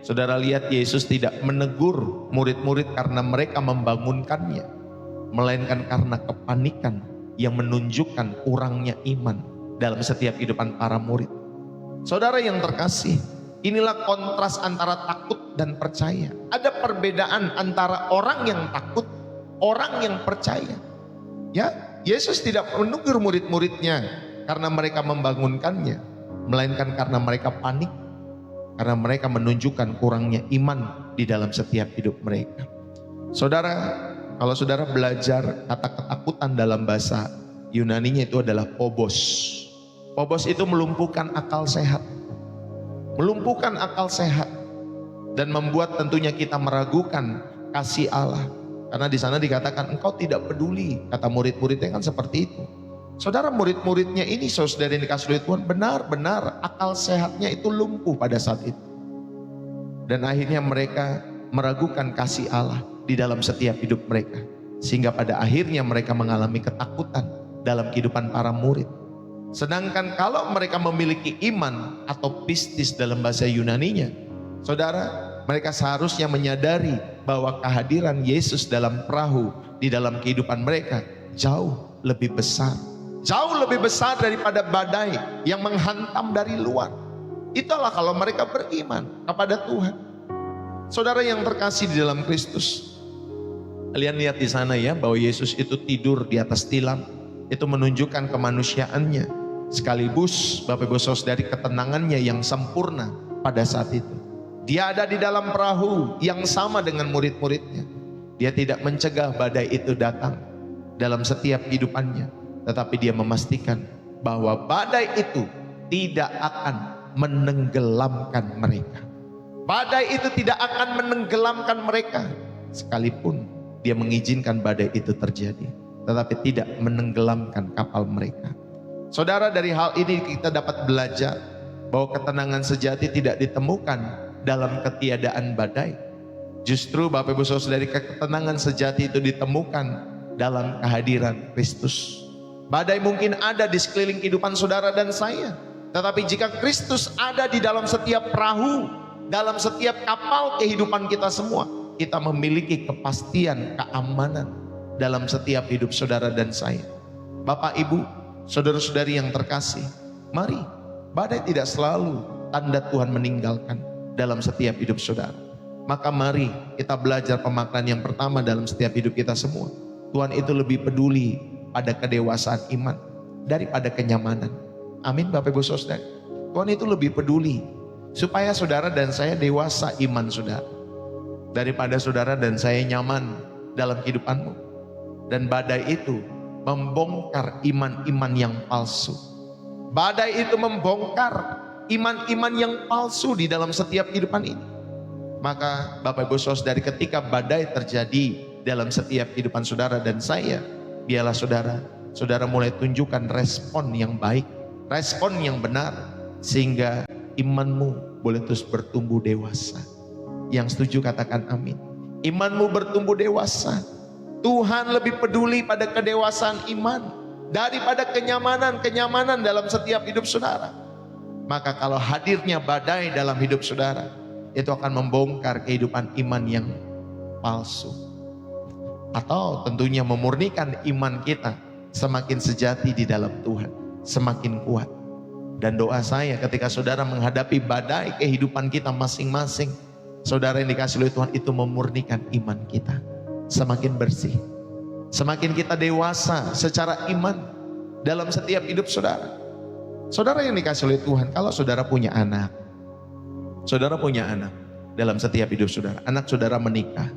saudara lihat Yesus tidak menegur murid-murid karena mereka membangunkannya, melainkan karena kepanikan yang menunjukkan kurangnya iman dalam setiap kehidupan para murid. Saudara yang terkasih, inilah kontras antara takut dan percaya. Ada perbedaan antara orang yang takut, orang yang percaya. Ya, Yesus tidak menegur murid-muridnya karena mereka membangunkannya, melainkan karena mereka panik, karena mereka menunjukkan kurangnya iman di dalam setiap hidup mereka. Saudara, kalau saudara belajar kata ketakutan dalam bahasa Yunaninya itu adalah phobos. Phobos itu melumpuhkan akal sehat. Melumpuhkan akal sehat dan membuat tentunya kita meragukan kasih Allah. Karena di sana dikatakan engkau tidak peduli, kata murid-muridnya kan seperti itu. Saudara, murid-muridnya ini saudara yang dikasihi oleh Tuhan, benar-benar akal sehatnya itu lumpuh pada saat itu. Dan akhirnya mereka meragukan kasih Allah di dalam setiap hidup mereka. Sehingga pada akhirnya mereka mengalami ketakutan dalam kehidupan para murid. Sedangkan kalau mereka memiliki iman atau pistis dalam bahasa Yunaninya, saudara, mereka seharusnya menyadari bahwa kehadiran Yesus dalam perahu di dalam kehidupan mereka jauh lebih besar. Jauh lebih besar daripada badai yang menghantam dari luar. Itulah kalau mereka beriman kepada Tuhan. Saudara yang terkasih di dalam Kristus, kalian lihat di sana ya bahwa Yesus itu tidur di atas tilam. Itu menunjukkan kemanusiaannya. Sekaligus Bapak Ibu Saudari ketenangannya yang sempurna pada saat itu. Dia ada di dalam perahu yang sama dengan murid-muridnya. Dia tidak mencegah badai itu datang dalam setiap kehidupannya. Tetapi dia memastikan bahwa badai itu tidak akan menenggelamkan mereka. Badai itu tidak akan menenggelamkan mereka. Sekalipun dia mengizinkan badai itu terjadi, tetapi tidak menenggelamkan kapal mereka. Saudara, dari hal ini kita dapat belajar bahwa ketenangan sejati tidak ditemukan dalam ketiadaan badai. Justru Bapak Ibu Saudari, ketenangan sejati itu ditemukan dalam kehadiran Kristus. Badai mungkin ada di sekeliling kehidupan saudara dan saya, tetapi jika Kristus ada di dalam setiap perahu, dalam setiap kapal kehidupan kita semua, kita memiliki kepastian keamanan dalam setiap hidup saudara dan saya. Bapak Ibu, saudara-saudari yang terkasih, mari, badai tidak selalu tanda Tuhan meninggalkan dalam setiap hidup saudara. Maka mari kita belajar pemaknaan yang pertama dalam setiap hidup kita semua. Tuhan itu lebih peduli pada kedewasaan iman daripada kenyamanan. Amin Bapak Ibu Saudara. Tuhan itu lebih peduli supaya saudara dan saya dewasa iman saudara, daripada saudara dan saya nyaman dalam kehidupanmu. Dan badai itu membongkar iman-iman yang palsu. Badai itu membongkar iman-iman yang palsu di dalam setiap kehidupan ini. Maka Bapak Ibu Saudari, ketika badai terjadi dalam setiap kehidupan saudara dan saya, biarlah saudara mulai tunjukkan respon yang baik respon yang benar, sehingga imanmu boleh terus bertumbuh dewasa. Yang setuju katakan amin. Imanmu bertumbuh dewasa. Tuhan lebih peduli pada kedewasaan iman daripada kenyamanan dalam setiap hidup saudara. Maka kalau hadirnya badai dalam hidup saudara, itu akan membongkar kehidupan iman yang palsu. Atau tentunya memurnikan iman kita semakin sejati di dalam Tuhan, semakin kuat. Dan doa saya ketika saudara menghadapi badai kehidupan kita masing-masing, saudara yang dikasihi oleh Tuhan, itu memurnikan iman kita semakin bersih. Semakin kita dewasa secara iman dalam setiap hidup saudara. Saudara yang dikasihi oleh Tuhan, kalau saudara punya anak dalam setiap hidup saudara, anak saudara menikah,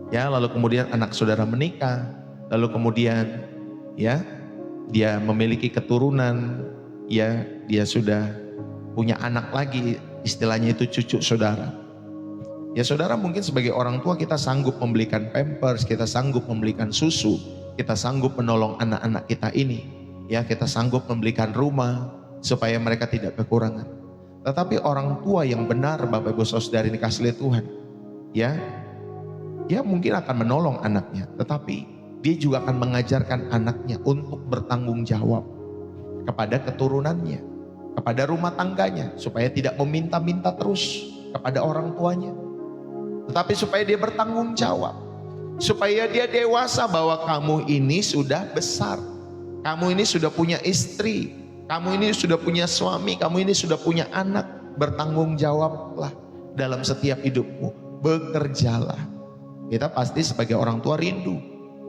ya, lalu kemudian anak saudara menikah, lalu kemudian ya dia memiliki keturunan, ya dia sudah punya anak lagi, istilahnya itu cucu saudara. Ya saudara, mungkin sebagai orang tua kita sanggup membelikan pampers, kita sanggup membelikan susu, kita sanggup menolong anak-anak kita ini, ya kita sanggup membelikan rumah supaya mereka tidak kekurangan. Tetapi orang tua yang benar, Bapak Ibu Saudara yang dikasihi oleh Tuhan, ya dia mungkin akan menolong anaknya, tetapi dia juga akan mengajarkan anaknya untuk bertanggung jawab kepada keturunannya, kepada rumah tangganya, supaya tidak meminta-minta terus kepada orang tuanya, tetapi supaya dia bertanggung jawab, supaya dia dewasa bahwa kamu ini sudah besar, kamu ini sudah punya istri, kamu ini sudah punya suami, kamu ini sudah punya anak. Bertanggung jawablah dalam setiap hidupmu, bekerjalah. Kita pasti sebagai orang tua rindu,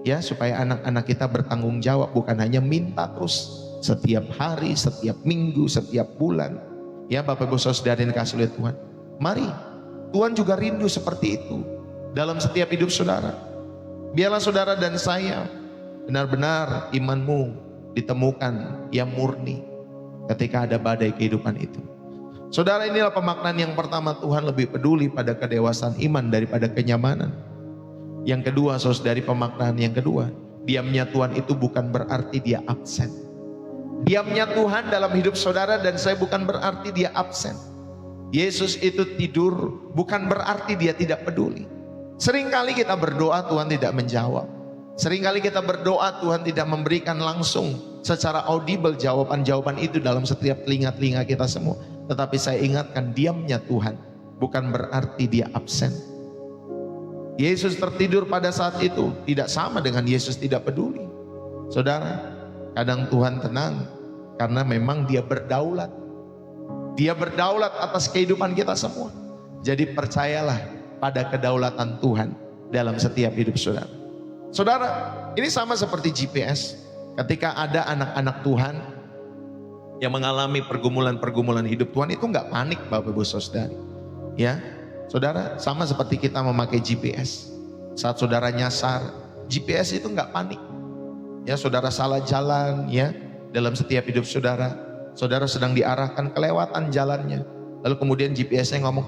ya, supaya anak-anak kita bertanggung jawab, bukan hanya minta terus setiap hari, setiap minggu, setiap bulan. Ya Bapak Ibu Saudara yang dikasihi oleh Tuhan, mari, Tuhan juga rindu seperti itu dalam setiap hidup saudara. Biarlah saudara dan saya benar-benar imanmu ditemukan yang murni ketika ada badai kehidupan itu. Saudara, inilah pemaknaan yang pertama, Tuhan lebih peduli pada kedewasaan iman daripada kenyamanan. Yang kedua, saudari, pemaknaan yang kedua, diamnya Tuhan itu bukan berarti dia absen. Diamnya Tuhan dalam hidup saudara dan saya bukan berarti dia absen. Yesus itu tidur bukan berarti dia tidak peduli. Seringkali kita berdoa Tuhan tidak menjawab. Seringkali kita berdoa Tuhan tidak memberikan langsung secara audible jawaban-jawaban itu dalam setiap telinga-telinga kita semua. Tetapi saya ingatkan, diamnya Tuhan bukan berarti dia absen. Yesus tertidur pada saat itu tidak sama dengan Yesus tidak peduli. Saudara, kadang Tuhan tenang karena memang dia berdaulat. Dia berdaulat atas kehidupan kita semua. Jadi percayalah pada kedaulatan Tuhan dalam setiap hidup saudara. Saudara, ini sama seperti GPS. Ketika ada anak-anak Tuhan yang mengalami pergumulan-pergumulan hidup Tuhan, itu nggak panik Bapak Ibu Saudari. Ya, saudara, sama seperti kita memakai GPS. Saat saudara nyasar, GPS itu nggak panik. Ya, saudara salah jalan, ya, dalam setiap hidup saudara, saudara sedang diarahkan kelewatan jalannya. Lalu kemudian GPS-nya ngomong,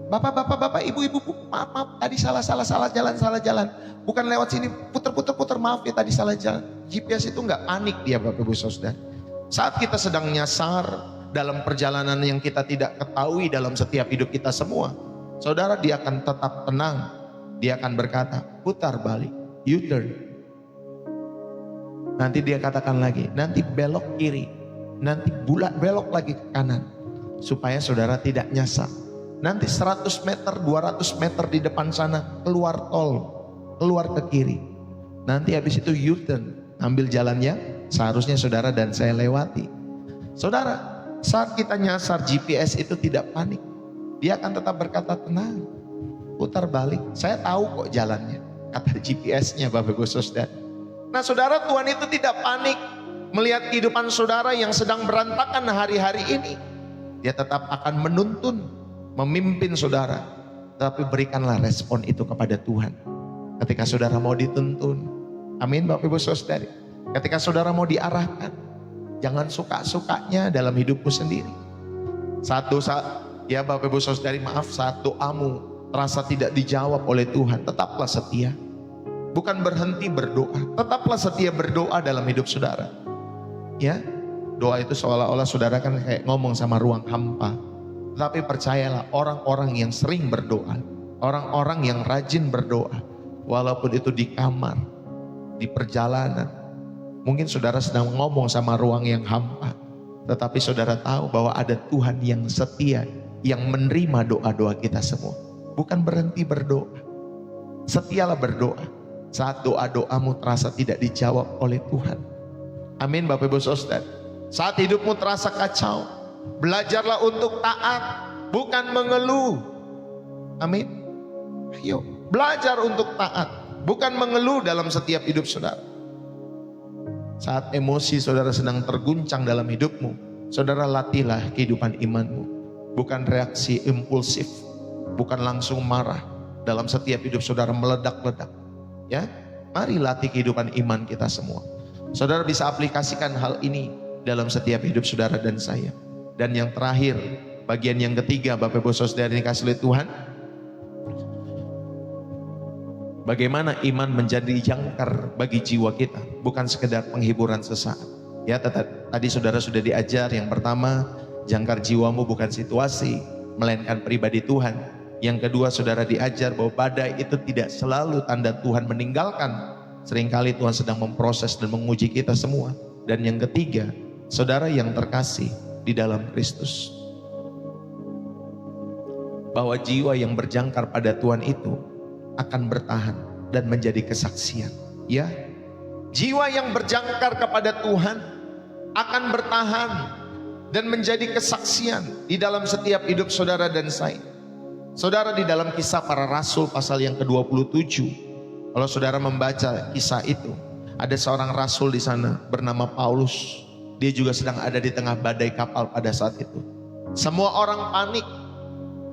Bapak, ibu, maaf, tadi salah jalan. Bukan lewat sini, puter, maaf ya, tadi salah jalan. GPS itu nggak panik dia Bapak Ibu Saudara. Saat kita sedang nyasar dalam perjalanan yang kita tidak ketahui dalam setiap hidup kita semua, saudara, dia akan tetap tenang. Dia akan berkata, putar balik, U-turn. Nanti dia katakan lagi, nanti belok kiri, nanti belok lagi ke kanan, supaya saudara tidak nyasar. Nanti 100 meter, 200 meter di depan sana keluar tol, keluar ke kiri. Nanti habis itu U-turn, ambil jalannya seharusnya saudara dan saya lewati. Saudara, saat kita nyasar, GPS itu tidak panik. Dia akan tetap berkata, tenang, putar balik, saya tahu kok jalannya, kata GPS-nya Bapak Ibu Saudara. Nah saudara, Tuhan itu tidak panik melihat kehidupan saudara yang sedang berantakan hari-hari ini. Dia tetap akan menuntun, memimpin saudara. Tapi berikanlah respon itu kepada Tuhan ketika saudara mau dituntun. Amin Bapak Ibu Saudari. Ketika saudara mau diarahkan, jangan suka-sukanya dalam hidupmu sendiri. Saat dosa, ya Bapak Ibu Saudari, maaf, saat doamu terasa tidak dijawab oleh Tuhan, tetaplah setia. Bukan berhenti berdoa, tetaplah setia berdoa dalam hidup saudara. Ya, Doa itu seolah-olah saudara kan kayak ngomong sama ruang hampa. Tetapi percayalah, orang-orang yang sering berdoa, orang-orang yang rajin berdoa, walaupun itu di kamar, di perjalanan, mungkin saudara sedang ngomong sama ruang yang hampa, tetapi saudara tahu bahwa ada Tuhan yang setia, yang menerima doa-doa kita semua. Bukan berhenti berdoa, setialah berdoa saat doa-doamu terasa tidak dijawab oleh Tuhan. Amin Bapak Ibu Saudara. Saat hidupmu terasa kacau, belajarlah untuk taat, bukan mengeluh. Amin. Ayo, belajar untuk taat, bukan mengeluh dalam setiap hidup saudara. Saat emosi saudara sedang terguncang dalam hidupmu, saudara latihlah kehidupan imanmu. Bukan reaksi impulsif, bukan langsung marah. Dalam setiap hidup saudara meledak-ledak. Ya, mari latih kehidupan iman kita semua. Saudara bisa aplikasikan hal ini dalam setiap hidup saudara dan saya. Dan yang terakhir, bagian yang ketiga, Bapak Ibu Saudara yang dikasihi oleh Tuhan, bagaimana iman menjadi jangkar bagi jiwa kita, bukan sekedar penghiburan sesaat. Ya, tadi saudara sudah diajar, yang pertama, jangkar jiwamu bukan situasi, melainkan pribadi Tuhan. Yang kedua, saudara diajar bahwa badai itu tidak selalu tanda Tuhan meninggalkan. Seringkali Tuhan sedang memproses dan menguji kita semua. Dan yang ketiga, saudara yang terkasih di dalam Kristus, bahwa jiwa yang berjangkar pada Tuhan itu akan bertahan dan menjadi kesaksian. Ya, jiwa yang berjangkar kepada Tuhan akan bertahan dan menjadi kesaksian di dalam setiap hidup saudara dan saya. Saudara, di dalam Kisah Para Rasul pasal yang ke-27, kalau saudara membaca kisah itu, ada seorang rasul di sana bernama Paulus. Dia juga sedang ada di tengah badai kapal pada saat itu. Semua orang panik,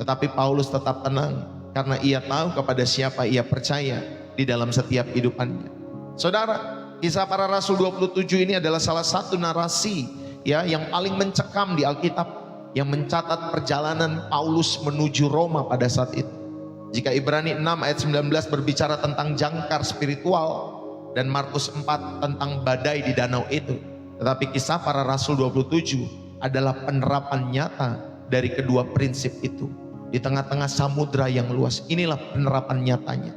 tetapi Paulus tetap tenang karena ia tahu kepada siapa ia percaya di dalam setiap hidupannya. Saudara, Kisah Para Rasul 27 ini adalah salah satu narasi ya yang paling mencekam di Alkitab, yang mencatat perjalanan Paulus menuju Roma pada saat itu. Jika Ibrani 6 ayat 19 berbicara tentang jangkar spiritual, dan Markus 4 tentang badai di danau itu, tetapi Kisah Para Rasul 27 adalah penerapan nyata dari kedua prinsip itu. Di tengah-tengah samudra yang luas, inilah penerapan nyatanya.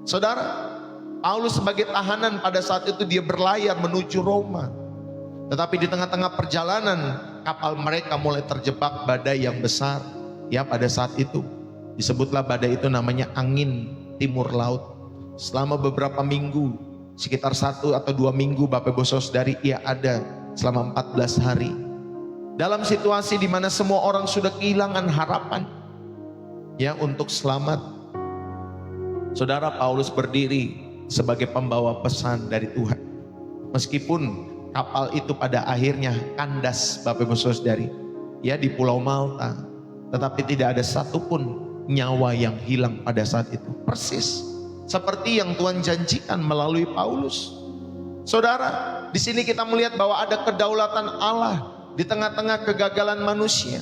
Saudara, Paulus sebagai tahanan pada saat itu dia berlayar menuju Roma. Tetapi di tengah-tengah perjalanan, kapal mereka mulai terjebak badai yang besar. Ya, pada saat itu disebutlah badai itu namanya angin timur laut. Selama beberapa minggu, sekitar 1 atau 2 minggu, Bapak Ibu Saudari, ia ada selama 14 hari. Dalam situasi di mana semua orang sudah kehilangan harapan ya untuk selamat. Saudara, Paulus berdiri sebagai pembawa pesan dari Tuhan. Meskipun kapal itu pada akhirnya kandas, Bapak Ibu Saudari, ya di Pulau Malta, tetapi tidak ada satupun nyawa yang hilang pada saat itu. Persis seperti yang Tuhan janjikan melalui Paulus. Saudara, di sini kita melihat bahwa ada kedaulatan Allah di tengah-tengah kegagalan manusia.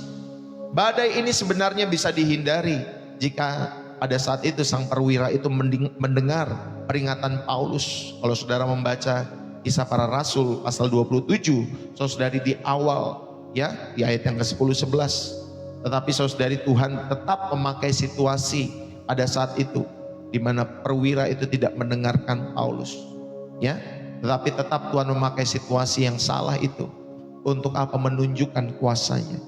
Badai ini sebenarnya bisa dihindari jika pada saat itu sang perwira itu mendengar peringatan Paulus. Kalau saudara membaca Kisah Para Rasul pasal 27, saudari di awal ya, di ayat yang ke-10-11. Tetapi saudari, Tuhan tetap memakai situasi pada saat itu di mana perwira itu tidak mendengarkan Paulus, ya, tetapi tetap Tuhan memakai situasi yang salah itu untuk apa? Menunjukkan kuasanya.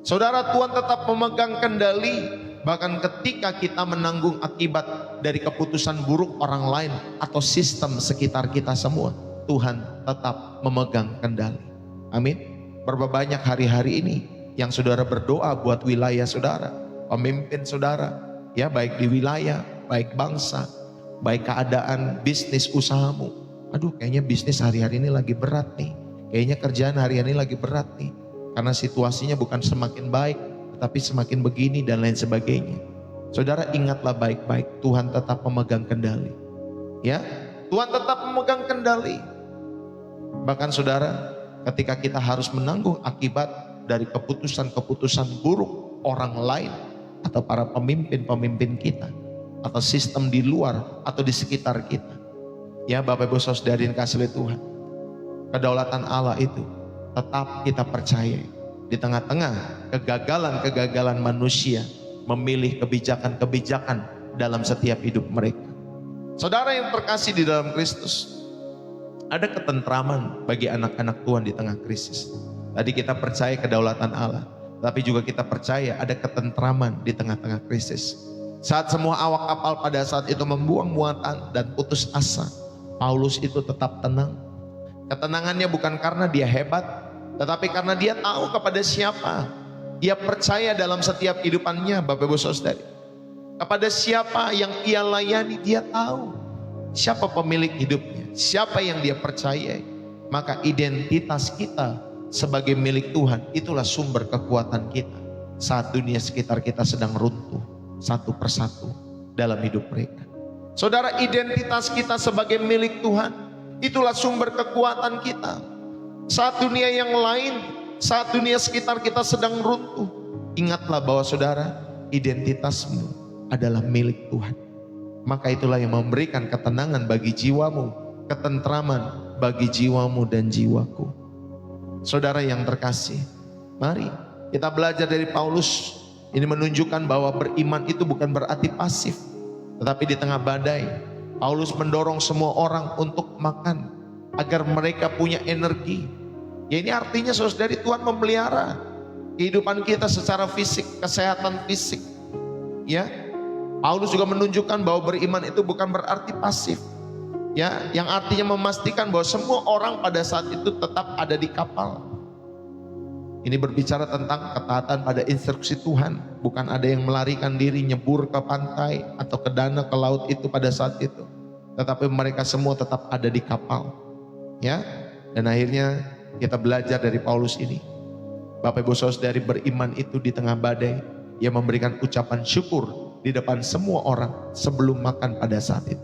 Saudara, Tuhan tetap memegang kendali bahkan ketika kita menanggung akibat dari keputusan buruk orang lain atau sistem sekitar kita semua. Tuhan tetap memegang kendali. Amin. Berapa banyak hari-hari ini yang saudara berdoa buat wilayah saudara, pemimpin saudara, ya, baik di wilayah, baik bangsa, baik keadaan bisnis usahamu. Aduh, kayaknya bisnis hari-hari ini lagi berat nih. Kayaknya kerjaan hari-hari ini lagi berat nih. Karena situasinya bukan semakin baik, tetapi semakin begini dan lain sebagainya. Saudara, ingatlah baik-baik, Tuhan tetap memegang kendali. Ya, Tuhan tetap memegang kendali. Bahkan saudara, ketika kita harus menanggung akibat dari keputusan-keputusan buruk orang lain atau para pemimpin-pemimpin kita atau sistem di luar atau di sekitar kita. Ya, Bapak Ibu Saudara yang kasih oleh Tuhan, kedaulatan Allah itu tetap kita percaya di tengah-tengah kegagalan-kegagalan manusia memilih kebijakan-kebijakan dalam setiap hidup mereka. Saudara yang terkasih di dalam Kristus, ada ketentraman bagi anak-anak Tuhan di tengah krisis. Tadi kita percaya kedaulatan Allah, tapi juga kita percaya ada ketentraman di tengah-tengah krisis. Saat semua awak kapal pada saat itu membuang muatan dan putus asa, Paulus itu tetap tenang. Ketenangannya bukan karena dia hebat, tetapi karena dia tahu kepada siapa dia percaya dalam setiap kehidupannya. Bapak Ibu Saudara, kepada siapa yang ia layani, dia tahu siapa pemilik hidupnya, siapa yang dia percaya. Maka identitas kita sebagai milik Tuhan itulah sumber kekuatan kita saat dunia sekitar kita sedang runtuh satu persatu dalam hidup mereka. Saudara, identitas kita sebagai milik Tuhan itulah sumber kekuatan kita saat dunia yang lain, saat dunia sekitar kita sedang runtuh. Ingatlah bahwa saudara, identitasmu adalah milik Tuhan. Maka itulah yang memberikan ketenangan bagi jiwamu, ketentraman bagi jiwamu dan jiwaku. Saudara yang terkasih, mari kita belajar dari Paulus. Ini menunjukkan bahwa beriman itu bukan berarti pasif, tetapi di tengah badai Paulus mendorong semua orang untuk makan agar mereka punya energi. Ya, ini artinya saudari, Tuhan memelihara kehidupan kita secara fisik, kesehatan fisik. Ya, Paulus juga menunjukkan bahwa beriman itu bukan berarti pasif. Ya, yang artinya memastikan bahwa semua orang pada saat itu tetap ada di kapal. Ini berbicara tentang ketaatan pada instruksi Tuhan, bukan ada yang melarikan diri nyebur ke pantai atau ke danau, ke laut itu pada saat itu. Tetapi mereka semua tetap ada di kapal. Ya, dan akhirnya kita belajar dari Paulus ini. Bapak Ibu Saudari, beriman itu di tengah badai, ia memberikan ucapan syukur di depan semua orang sebelum makan pada saat itu.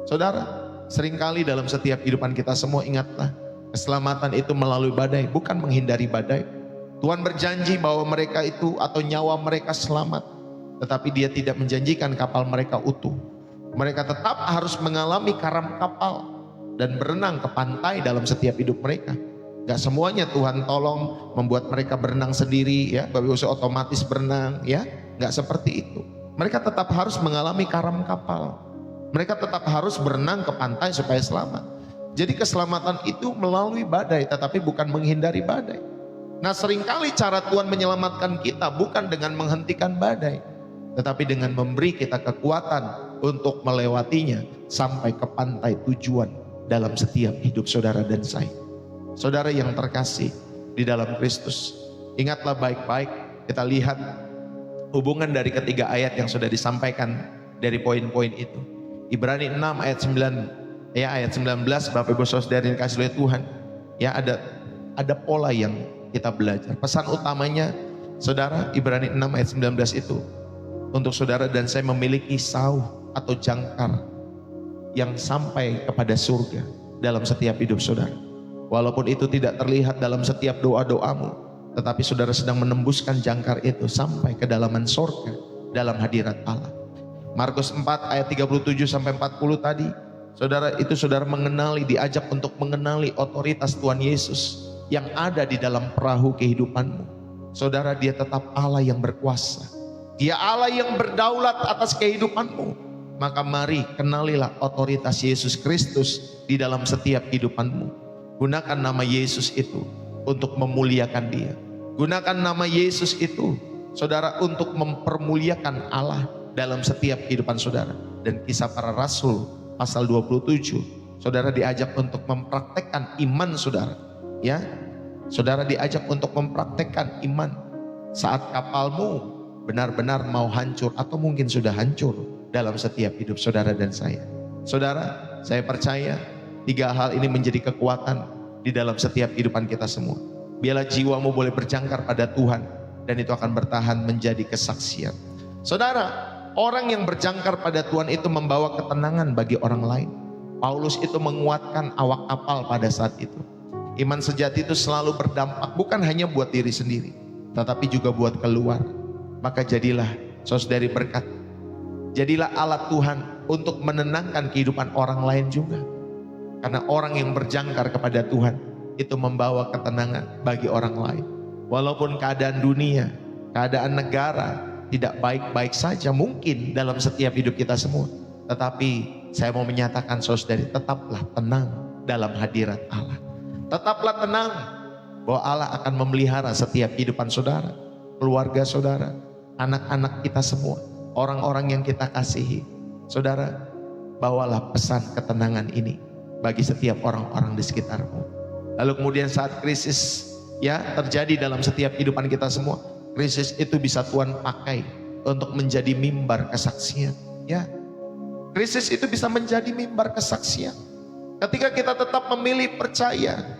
Saudara, seringkali dalam setiap kehidupan kita semua, ingatlah, keselamatan itu melalui badai, bukan menghindari badai. Tuhan berjanji bahwa mereka itu atau nyawa mereka selamat, tetapi dia tidak menjanjikan kapal mereka utuh. Mereka tetap harus mengalami karam kapal dan berenang ke pantai dalam setiap hidup mereka. Gak semuanya Tuhan tolong membuat mereka berenang sendiri, ya, Bapak Ibu otomatis berenang, ya, gak seperti itu. Mereka tetap harus mengalami karam kapal. Mereka tetap harus berenang ke pantai supaya selamat. Jadi keselamatan itu melalui badai, tetapi bukan menghindari badai. Nah, seringkali cara Tuhan menyelamatkan kita bukan dengan menghentikan badai, tetapi dengan memberi kita kekuatan untuk melewatinya sampai ke pantai tujuan dalam setiap hidup saudara dan saya. Saudara yang terkasih di dalam Kristus, ingatlah baik-baik, kita lihat hubungan dari ketiga ayat yang sudah disampaikan dari poin-poin itu. Ibrani 6 ayat 9, ya, ayat 19, Bapak Ibu Saudara yang dikasihi oleh Tuhan, ya, ada pola yang kita belajar. Pesan utamanya, saudara, Ibrani 6 ayat 19 itu untuk saudara dan saya memiliki sauh atau jangkar yang sampai kepada surga dalam setiap hidup saudara. Walaupun itu tidak terlihat dalam setiap doa-doamu, tetapi saudara sedang menembuskan jangkar itu sampai kedalaman surga dalam hadirat Allah. Markus 4 ayat 37 sampai 40 tadi, saudara, itu saudara mengenali, diajak untuk mengenali otoritas Tuhan Yesus yang ada di dalam perahu kehidupanmu. Saudara, dia tetap Allah yang berkuasa. Dia Allah yang berdaulat atas kehidupanmu. Maka mari kenalilah otoritas Yesus Kristus di dalam setiap kehidupanmu. Gunakan nama Yesus itu untuk memuliakan dia. Gunakan nama Yesus itu, saudara, untuk mempermuliakan Allah dalam setiap kehidupan saudara. Dan Kisah Para Rasul pasal 27, saudara diajak untuk mempraktekkan iman saudara. Ya, saudara diajak untuk mempraktekkan iman saat kapalmu benar-benar mau hancur atau mungkin sudah hancur dalam setiap hidup saudara dan saya. Saudara, saya percaya tiga hal ini menjadi kekuatan di dalam setiap kehidupan kita semua. Biarlah jiwamu boleh berjangkar pada Tuhan dan itu akan bertahan menjadi kesaksian. Saudara, orang yang berjangkar pada Tuhan itu membawa ketenangan bagi orang lain. Paulus itu menguatkan awak kapal pada saat itu. Iman sejati itu selalu berdampak bukan hanya buat diri sendiri, tetapi juga buat keluar. Maka jadilah saudari berkat. Jadilah alat Tuhan untuk menenangkan kehidupan orang lain juga. Karena orang yang berjangkar kepada Tuhan, itu membawa ketenangan bagi orang lain. Walaupun keadaan dunia, keadaan negara tidak baik-baik saja mungkin dalam setiap hidup kita semua. Tetapi saya mau menyatakan saudari, tetaplah tenang dalam hadirat Allah. Tetaplah tenang bahwa Allah akan memelihara setiap kehidupan saudara, keluarga saudara, anak-anak kita semua, orang-orang yang kita kasihi. Saudara, bawalah pesan ketenangan ini bagi setiap orang-orang di sekitarmu. Lalu kemudian saat krisis ya terjadi dalam setiap kehidupan kita semua, krisis itu bisa Tuhan pakai untuk menjadi mimbar kesaksian. Ya, krisis itu bisa menjadi mimbar kesaksian. Ketika kita tetap memilih percaya,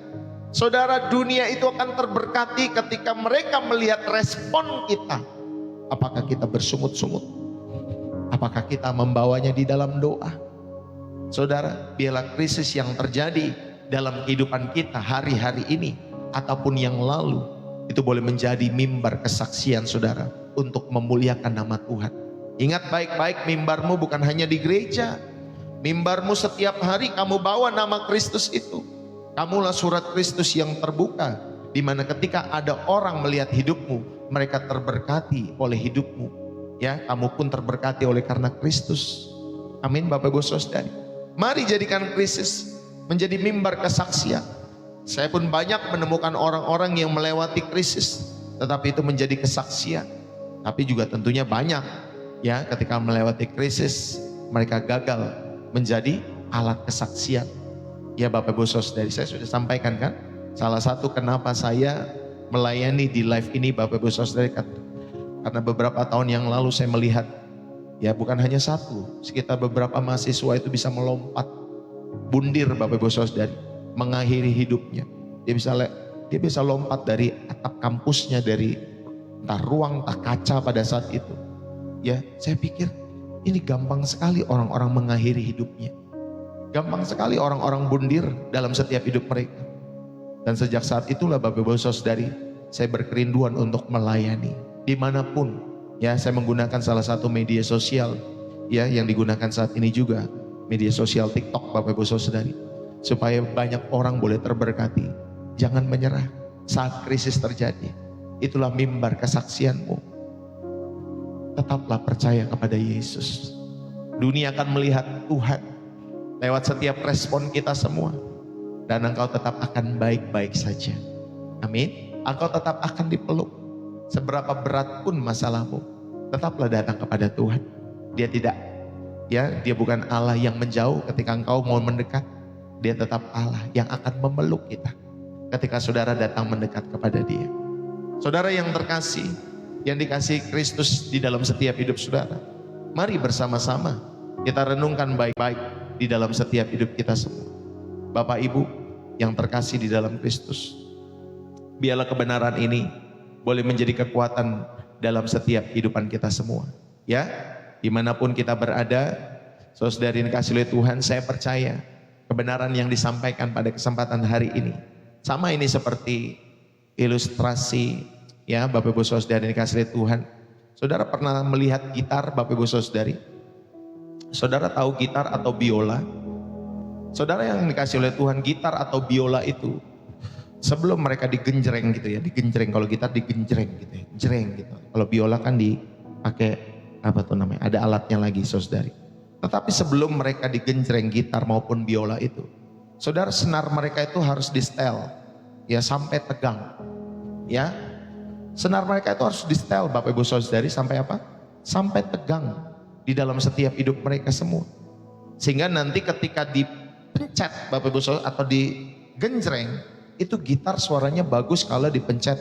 saudara, dunia itu akan terberkati ketika mereka melihat respon kita. Apakah kita bersungut-sungut? Apakah kita membawanya di dalam doa? Saudara, biarlah krisis yang terjadi dalam kehidupan kita hari-hari ini ataupun yang lalu itu boleh menjadi mimbar kesaksian saudara untuk memuliakan nama Tuhan. Ingat baik-baik, mimbarmu bukan hanya di gereja. Mimbarmu setiap hari kamu bawa nama Kristus itu. Kamulah surat Kristus yang terbuka, di mana ketika ada orang melihat hidupmu, mereka terberkati oleh hidupmu. Ya, kamu pun terberkati oleh karena Kristus. Amin, Bapak Ibu Saudara. Mari jadikan krisis menjadi mimbar kesaksian. Saya pun banyak menemukan orang-orang yang melewati krisis, tetapi itu menjadi kesaksian. Tapi juga tentunya banyak ya ketika melewati krisis mereka gagal menjadi alat kesaksian. Ya Bapak Ibu Saudari, saya sudah sampaikan kan, salah satu kenapa saya melayani di live ini Bapak Ibu Saudari, karena beberapa tahun yang lalu saya melihat ya bukan hanya satu, sekitar beberapa mahasiswa itu bisa melompat bundir Bapak Ibu Saudari, mengakhiri hidupnya. Dia bisa lompat dari atap kampusnya, dari entah ruang entah kaca pada saat itu. Ya, saya pikir ini gampang sekali orang-orang mengakhiri hidupnya. Gampang sekali orang-orang bundir dalam setiap hidup mereka. Dan sejak saat itulah Bapak Ibu Saudari, saya berkerinduan untuk melayani dimanapun. Ya, saya menggunakan salah satu media sosial ya yang digunakan saat ini juga, media sosial TikTok Bapak Ibu Saudari, supaya banyak orang boleh terberkati. Jangan menyerah saat krisis terjadi. Itulah mimbar kesaksianmu. Tetaplah percaya kepada Yesus. Dunia akan melihat Tuhan lewat setiap respon kita semua. Dan engkau tetap akan baik-baik saja. Amin. Engkau tetap akan dipeluk. Seberapa berat pun masalahmu, tetaplah datang kepada Tuhan. Dia bukan Allah yang menjauh ketika engkau mau mendekat. Dia tetap Allah yang akan memeluk kita ketika saudara datang mendekat kepada Dia. Saudara yang terkasih, yang dikasihi Kristus di dalam setiap hidup saudara, mari bersama-sama kita renungkan baik-baik di dalam setiap hidup kita semua. Bapak Ibu yang terkasih di dalam Kristus, biarlah kebenaran ini boleh menjadi kekuatan dalam setiap kehidupan kita semua. Ya, dimanapun kita berada, saudari yang dikasihi oleh Tuhan, saya percaya kebenaran yang disampaikan pada kesempatan hari ini sama ini seperti ilustrasi ya Bapak Ibu Saudari yang dikasihi oleh Tuhan. Saudara pernah melihat gitar Bapak Ibu Saudari? Saudara tahu gitar atau biola? Saudara yang dikasihi oleh Tuhan, gitar atau biola itu sebelum mereka digenjreng gitu ya, digenjreng. Kalau gitar digenjreng gitu ya, jreng gitu. Kalau biola kan dipakai apa tuh namanya? Ada alatnya lagi Saudari. Tetapi sebelum mereka digenjreng gitar maupun biola itu, saudara, senar mereka itu harus di setel ya sampai tegang. Ya, senar mereka itu harus di setel Bapak Ibu Saudari sampai apa? Sampai tegang di dalam setiap hidup mereka semua. Sehingga nanti ketika dipencet Bapak Ibu Saudari atau digenjreng, itu gitar suaranya bagus kalau dipencet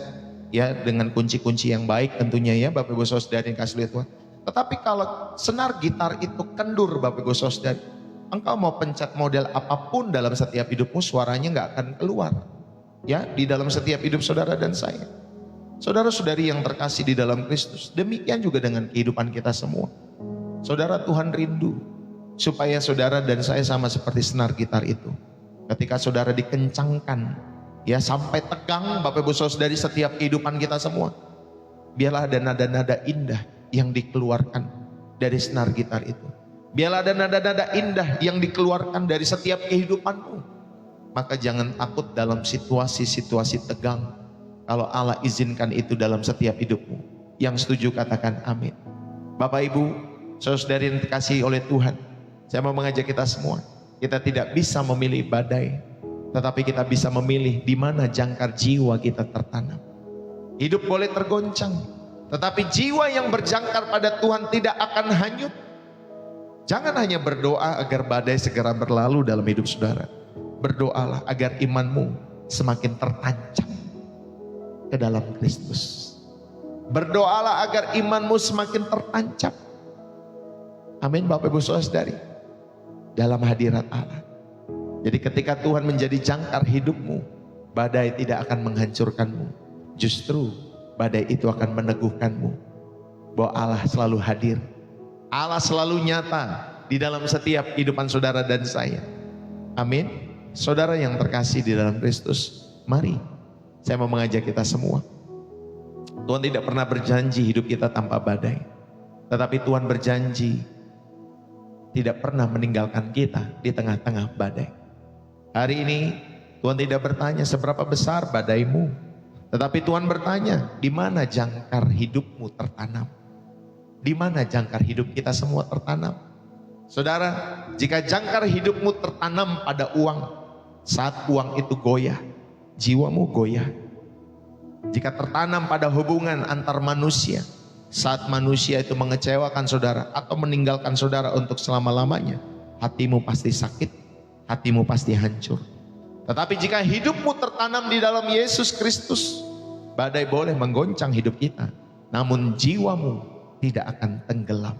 ya dengan kunci-kunci yang baik tentunya ya Bapak Ibu Saudari yang kasih lihat Tuhan. Tetapi kalau senar gitar itu kendur Bapak Ibu Saudari, engkau mau pencet model apapun dalam setiap hidupmu, suaranya nggak akan keluar. Ya, di dalam setiap hidup saudara dan saya. Saudara-saudari yang terkasih di dalam Kristus, demikian juga dengan kehidupan kita semua. Saudara, Tuhan rindu supaya saudara dan saya sama seperti senar gitar itu. Ketika saudara dikencangkan, ya sampai tegang Bapak Ibu Saudari setiap kehidupan kita semua. Biarlah ada nada-nada indah yang dikeluarkan dari senar gitar itu. Biarlah ada nada-nada indah yang dikeluarkan dari setiap kehidupanmu. maka jangan takut dalam situasi-situasi tegang. Kalau Allah izinkan itu dalam setiap hidupmu. Yang setuju katakan amin. Bapak Ibu, saudara yang dikasihi oleh Tuhan, saya mau mengajak kita semua. Kita tidak bisa memilih badai, tetapi kita bisa memilih di mana jangkar jiwa kita tertanam. Hidup boleh tergoncang, tetapi jiwa yang berjangkar pada Tuhan tidak akan hanyut. Jangan hanya berdoa agar badai segera berlalu dalam hidup saudara. Berdoalah agar imanmu semakin tertancap ke dalam Kristus. Berdoalah agar imanmu semakin tertancap. Amin Bapak Ibu Saudari. Dalam hadirat Allah. Jadi ketika Tuhan menjadi jangkar hidupmu, badai tidak akan menghancurkanmu. Justru badai itu akan meneguhkanmu bahwa Allah selalu hadir. Allah selalu nyata di dalam setiap kehidupan saudara dan saya. Amin. Saudara yang terkasih di dalam Kristus, mari saya mau mengajak kita semua. Tuhan tidak pernah berjanji hidup kita tanpa badai. Tetapi Tuhan berjanji tidak pernah meninggalkan kita di tengah-tengah badai. Hari ini Tuhan tidak bertanya seberapa besar badaimu. Tetapi Tuhan bertanya, di mana jangkar hidupmu tertanam? Di mana jangkar hidup kita semua tertanam? Saudara, jika jangkar hidupmu tertanam pada uang, saat uang itu goyah, jiwamu goyah. Jika tertanam pada hubungan antar manusia, saat manusia itu mengecewakan saudara atau meninggalkan saudara untuk selama-lamanya, hatimu pasti sakit, hatimu pasti hancur. Tetapi jika hidupmu tertanam di dalam Yesus Kristus, badai boleh menggoncang hidup kita, namun jiwamu tidak akan tenggelam.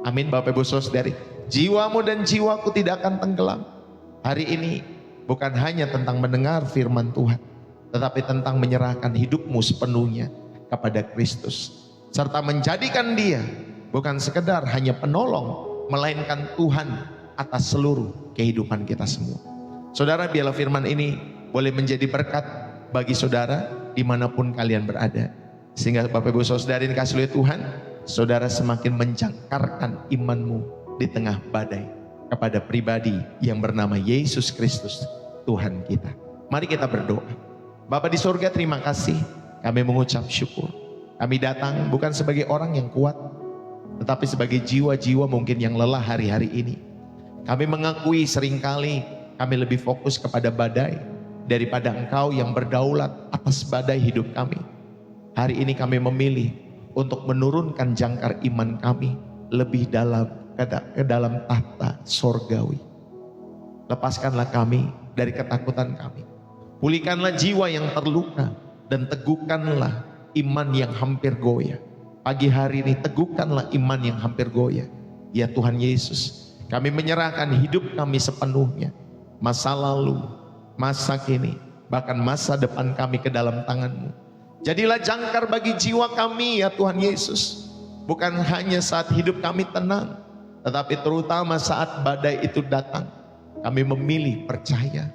Amin Bapak Ibu Saudari. Jiwamu dan jiwaku tidak akan tenggelam. Hari ini bukan hanya tentang mendengar firman Tuhan, tetapi tentang menyerahkan hidupmu sepenuhnya kepada Kristus. Serta menjadikan dia bukan sekedar hanya penolong, melainkan Tuhan atas seluruh kehidupan kita semua. Saudara, biarlah firman ini boleh menjadi berkat bagi saudara dimanapun kalian berada. Sehingga Bapak Ibu Saudari dikasihi oleh Tuhan, saudara semakin menjangkarkan imanmu di tengah badai kepada pribadi yang bernama Yesus Kristus, Tuhan kita. Mari kita berdoa. Bapa di surga, terima kasih. Kami mengucap syukur. Kami datang bukan sebagai orang yang kuat, tetapi sebagai jiwa-jiwa mungkin yang lelah hari-hari ini. Kami mengakui seringkali kami lebih fokus kepada badai daripada Engkau yang berdaulat atas badai hidup kami. Hari ini kami memilih untuk menurunkan jangkar iman kami lebih dalam ke dalam tahta sorgawi. Lepaskanlah kami dari ketakutan kami. Pulihkanlah jiwa yang terluka dan teguhkanlah iman yang hampir goyah. Pagi hari ini teguhkanlah iman yang hampir goyah. Ya Tuhan Yesus, kami menyerahkan hidup kami sepenuhnya. Masa lalu, masa kini, bahkan masa depan kami ke dalam tangan-Mu. Jadilah jangkar bagi jiwa kami ya Tuhan Yesus. Bukan hanya saat hidup kami tenang, tetapi terutama saat badai itu datang. Kami memilih percaya,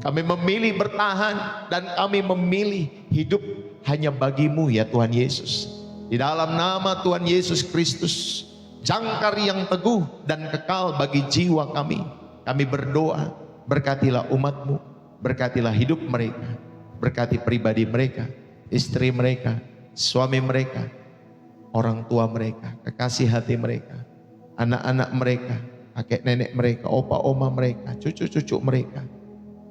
kami memilih bertahan, dan kami memilih hidup hanya bagi-Mu ya Tuhan Yesus. Di dalam nama Tuhan Yesus Kristus, jangkar yang teguh dan kekal bagi jiwa kami. Kami berdoa, berkatilah umat-Mu, berkatilah hidup mereka, berkati pribadi mereka, istri mereka, suami mereka, orang tua mereka, kekasih hati mereka, anak-anak mereka, kakek nenek mereka, opa oma mereka, cucu-cucu mereka.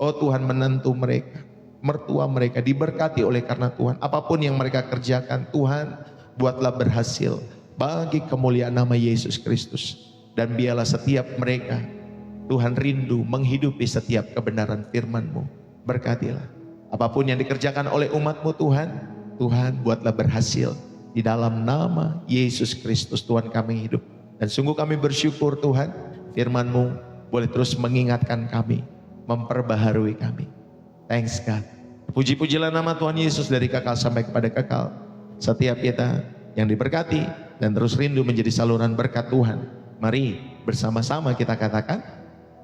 Oh Tuhan, menantu mereka, mertua mereka diberkati oleh karena Tuhan. Apapun yang mereka kerjakan, Tuhan buatlah berhasil bagi kemuliaan nama Yesus Kristus. Dan biarlah setiap mereka, Tuhan rindu menghidupi setiap kebenaran firman-Mu. Berkatilah apapun yang dikerjakan oleh umat-Mu Tuhan. Tuhan buatlah berhasil di dalam nama Yesus Kristus Tuhan kami hidup. Dan sungguh kami bersyukur Tuhan, firman-Mu boleh terus mengingatkan kami, memperbaharui kami. Thanks God. Puji-pujilah nama Tuhan Yesus dari kekal sampai kepada kekal. Setiap kita yang diberkati dan terus rindu menjadi saluran berkat Tuhan. Mari bersama-sama kita katakan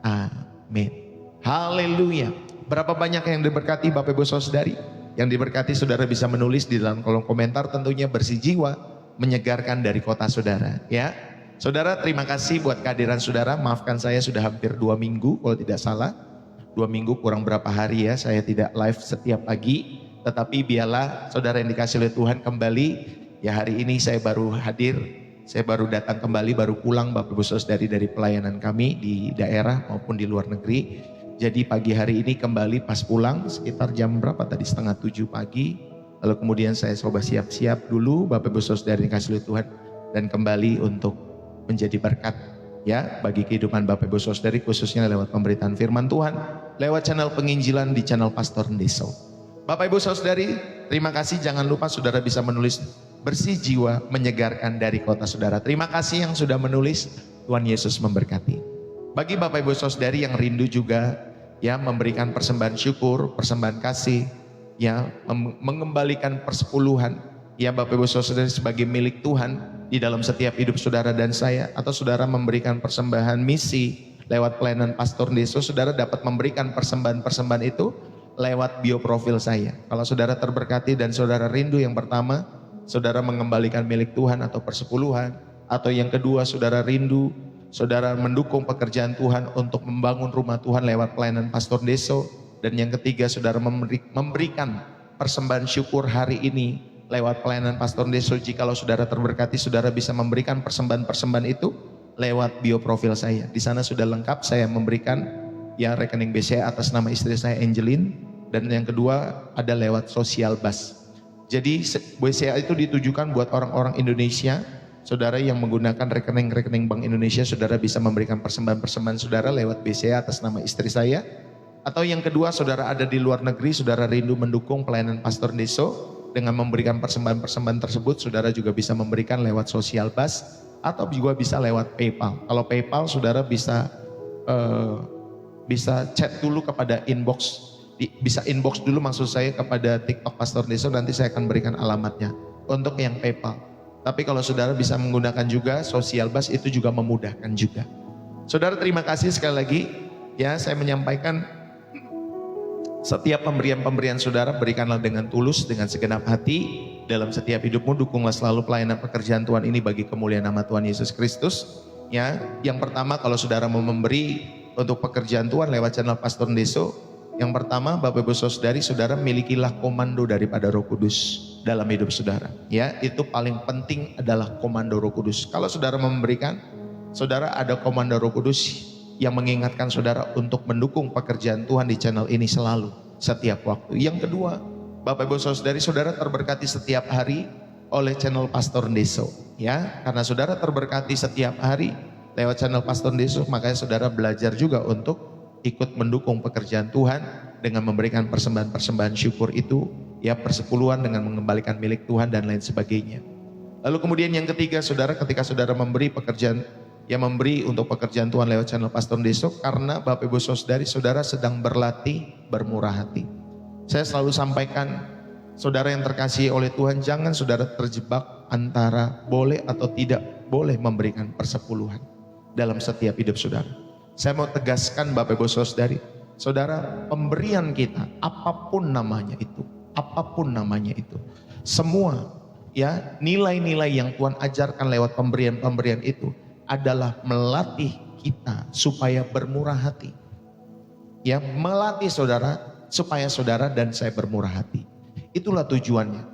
amin. Haleluya. Berapa banyak yang diberkati Bapak Ibu Saudari? Yang diberkati saudara bisa menulis di dalam kolom komentar, tentunya bersih jiwa, menyegarkan dari kota saudara ya. Saudara, terima kasih buat kehadiran saudara. Maafkan saya sudah hampir 2 minggu kalau tidak salah. 2 minggu kurang berapa hari ya saya tidak live setiap pagi. Tetapi biarlah saudara yang dikasih oleh Tuhan kembali. Ya hari ini saya baru hadir, saya baru datang kembali, baru pulang Bapak Ibu Saudari dari pelayanan kami di daerah maupun di luar negeri. Jadi pagi hari ini kembali pas pulang sekitar jam berapa tadi, 6:30 pagi. Lalu kemudian saya coba siap-siap dulu Bapak Ibu Saudari yang dikasih oleh Tuhan. Dan kembali untuk menjadi berkat ya bagi kehidupan Bapak Ibu Saudari, khususnya lewat pemberitaan firman Tuhan, lewat channel penginjilan di channel Pastor Ndeso. Bapak Ibu Saudari, terima kasih. Jangan lupa saudara bisa menulis bersih jiwa menyegarkan dari kota saudara. Terima kasih yang sudah menulis. Tuhan Yesus memberkati. Bagi Bapak Ibu Saudari yang rindu juga ya memberikan persembahan syukur, persembahan kasih, ya mengembalikan persepuluhan ya Bapak Ibu Saudari sebagai milik Tuhan di dalam setiap hidup saudara dan saya, atau saudara memberikan persembahan misi lewat pelayanan Pastor Ndeso, saudara dapat memberikan persembahan-persembahan itu lewat bioprofil saya. Kalau saudara terberkati dan saudara rindu, yang pertama saudara mengembalikan milik Tuhan atau persepuluhan, atau yang kedua saudara rindu, saudara mendukung pekerjaan Tuhan untuk membangun rumah Tuhan lewat pelayanan Pastor Ndeso, dan yang ketiga saudara memberikan persembahan syukur hari ini lewat pelayanan Pastor Ndeso. Jikalau saudara terberkati, saudara bisa memberikan persembahan-persembahan itu lewat bioprofil saya. Di sana sudah lengkap, saya memberikan ya rekening BCA atas nama istri saya Angeline, dan yang kedua ada lewat Social Bus. Jadi BCA itu ditujukan buat orang-orang Indonesia. Saudara yang menggunakan rekening-rekening Bank Indonesia, saudara bisa memberikan persembahan-persembahan saudara lewat BCA atas nama istri saya. Atau yang kedua, saudara ada di luar negeri, saudara rindu mendukung pelayanan Pastor Ndeso dengan memberikan persembahan-persembahan tersebut, saudara juga bisa memberikan lewat Social Bus atau juga bisa lewat PayPal. Kalau PayPal saudara bisa chat dulu kepada inbox, bisa inbox dulu maksud saya kepada TikTok Pastor Ndeso, nanti saya akan berikan alamatnya untuk yang PayPal. Tapi kalau saudara bisa menggunakan juga Social Bus, itu juga memudahkan juga. Saudara terima kasih sekali lagi ya, saya menyampaikan setiap pemberian-pemberian saudara berikanlah dengan tulus, dengan segenap hati dalam setiap hidupmu. Dukunglah selalu pelayanan pekerjaan Tuhan ini bagi kemuliaan nama Tuhan Yesus Kristus. Ya, yang pertama kalau saudara mau memberi untuk pekerjaan Tuhan lewat channel Pastor Ndeso, yang pertama Bapak Ibu Saudari, saudara milikilah komando daripada Roh Kudus dalam hidup saudara. Ya, itu paling penting adalah komando Roh Kudus. Kalau saudara memberikan, saudara ada komando Roh Kudus yang mengingatkan saudara untuk mendukung pekerjaan Tuhan di channel ini selalu, setiap waktu. Yang kedua, Bapak Ibu Saudari, saudara terberkati setiap hari oleh channel Pastor Ndeso. Ya, karena saudara terberkati setiap hari lewat channel Pastor Ndeso, makanya saudara belajar juga untuk ikut mendukung pekerjaan Tuhan dengan memberikan persembahan-persembahan syukur itu, ya persepuluhan dengan mengembalikan milik Tuhan dan lain sebagainya. Lalu kemudian yang ketiga, saudara, ketika saudara memberi pekerjaan, ya memberi untuk pekerjaan Tuhan lewat channel Pastor Ndeso, karena Bapak Ibu Saudari, saudara sedang berlatih bermurah hati. Saya selalu sampaikan, saudara yang terkasihi oleh Tuhan, jangan saudara terjebak antara boleh atau tidak boleh memberikan persepuluhan dalam setiap hidup saudara. Saya mau tegaskan Bapak Ibu Saudari, saudara, pemberian kita apapun namanya itu, semua ya nilai-nilai yang Tuhan ajarkan lewat pemberian-pemberian itu adalah melatih kita supaya bermurah hati. Ya, melatih saudara supaya saudara dan saya bermurah hati. Itulah tujuannya.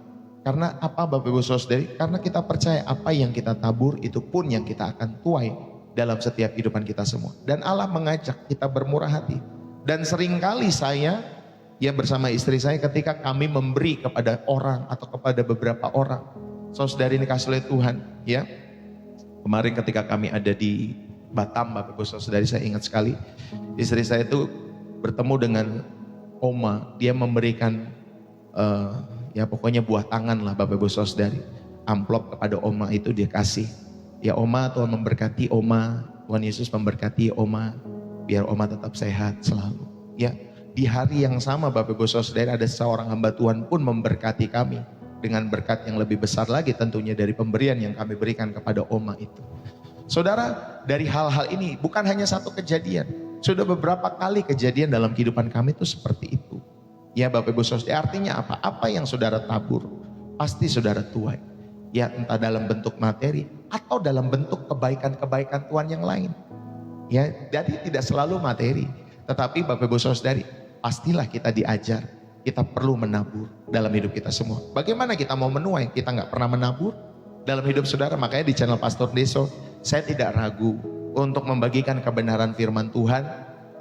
Karena apa Bapak Ibu Saudari? Karena kita percaya apa yang kita tabur itu pun yang kita akan tuai dalam setiap kehidupan kita semua. Dan Allah mengajak kita bermurah hati. Dan seringkali saya ya bersama istri saya ketika kami memberi kepada orang atau kepada beberapa orang, saudari ini kasih oleh Tuhan ya. Kemarin ketika kami ada di Batam, Bapak Ibu Saudari, saya ingat sekali istri saya itu bertemu dengan Oma. Dia memberikan ya pokoknya buah tangan lah Bapak Ibu Saudari. Amplop kepada Oma itu dia kasih. Ya Oma, Tuhan memberkati Oma, Tuhan Yesus memberkati Oma, biar Oma tetap sehat selalu. Ya, di hari yang sama Bapak Ibu Saudari, ada seorang hamba Tuhan pun memberkati kami dengan berkat yang lebih besar lagi tentunya dari pemberian yang kami berikan kepada Oma itu. Saudara, dari hal-hal ini bukan hanya satu kejadian, sudah beberapa kali kejadian dalam kehidupan kami itu seperti itu. Ya Bapak Ibu Saudari, artinya apa? Apa yang saudara tabur pasti saudara tuai. Ya entah dalam bentuk materi atau dalam bentuk kebaikan-kebaikan Tuhan yang lain. Ya, jadi tidak selalu materi. Tetapi Bapak Ibu Saudari, pastilah kita diajar, kita perlu menabur dalam hidup kita semua. Bagaimana kita mau menuai? Kita nggak pernah menabur dalam hidup saudara. Makanya di channel Pastor Deso, saya tidak ragu untuk membagikan kebenaran firman Tuhan,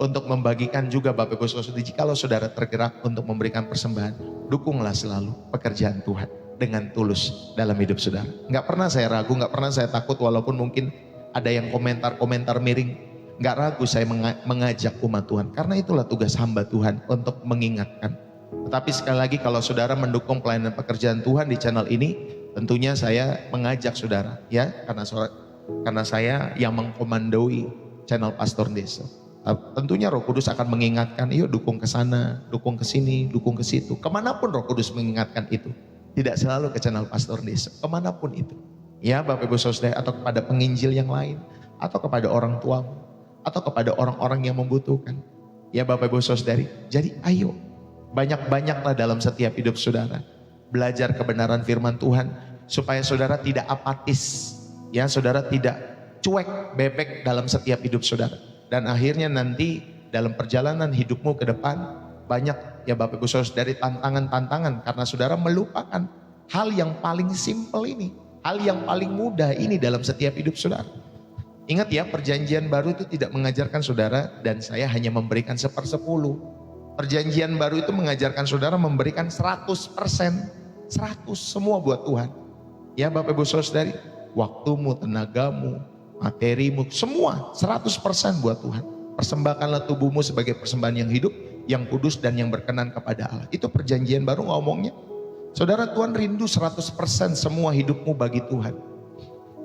untuk membagikan juga Bapak Ibu Saudari. Kalau saudara tergerak untuk memberikan persembahan, dukunglah selalu pekerjaan Tuhan dengan tulus dalam hidup saudara. Nggak pernah saya ragu, nggak pernah saya takut, walaupun mungkin ada yang komentar-komentar miring. Nggak ragu saya mengajak umat Tuhan, karena itulah tugas hamba Tuhan untuk mengingatkan. Tetapi sekali lagi, kalau saudara mendukung pelayanan pekerjaan Tuhan di channel ini, tentunya saya mengajak saudara, ya, karena saya yang mengkomandoi channel Pastor Deso. Tentunya Roh Kudus akan mengingatkan, yuk dukung ke sana, dukung ke sini, dukung ke situ. Kemanapun Roh Kudus mengingatkan itu, tidak selalu ke channel Pastor Deso, kemanapun itu. Ya Bapak Ibu Saudara, atau kepada penginjil yang lain, atau kepada orang tuamu, atau kepada orang-orang yang membutuhkan. Ya Bapak Ibu Saudari, jadi ayo banyak-banyaklah dalam setiap hidup saudara. Belajar kebenaran firman Tuhan supaya saudara tidak apatis. Ya, saudara tidak cuek bebek dalam setiap hidup saudara. Dan akhirnya nanti dalam perjalanan hidupmu ke depan banyak ya Bapak Ibu Saudari tantangan-tantangan karena saudara melupakan hal yang paling simpel ini, hal yang paling mudah ini dalam setiap hidup saudara. Ingat ya, perjanjian baru itu tidak mengajarkan saudara dan saya hanya memberikan 1/10. Perjanjian baru itu mengajarkan saudara memberikan 100%. 100 semua buat Tuhan. Ya Bapak Ibu Saudari, waktumu, tenagamu, materimu, semua 100% buat Tuhan. Persembahkanlah tubuhmu sebagai persembahan yang hidup, yang kudus dan yang berkenan kepada Allah. Itu perjanjian baru ngomongnya. Saudara, Tuhan rindu 100% semua hidupmu bagi Tuhan.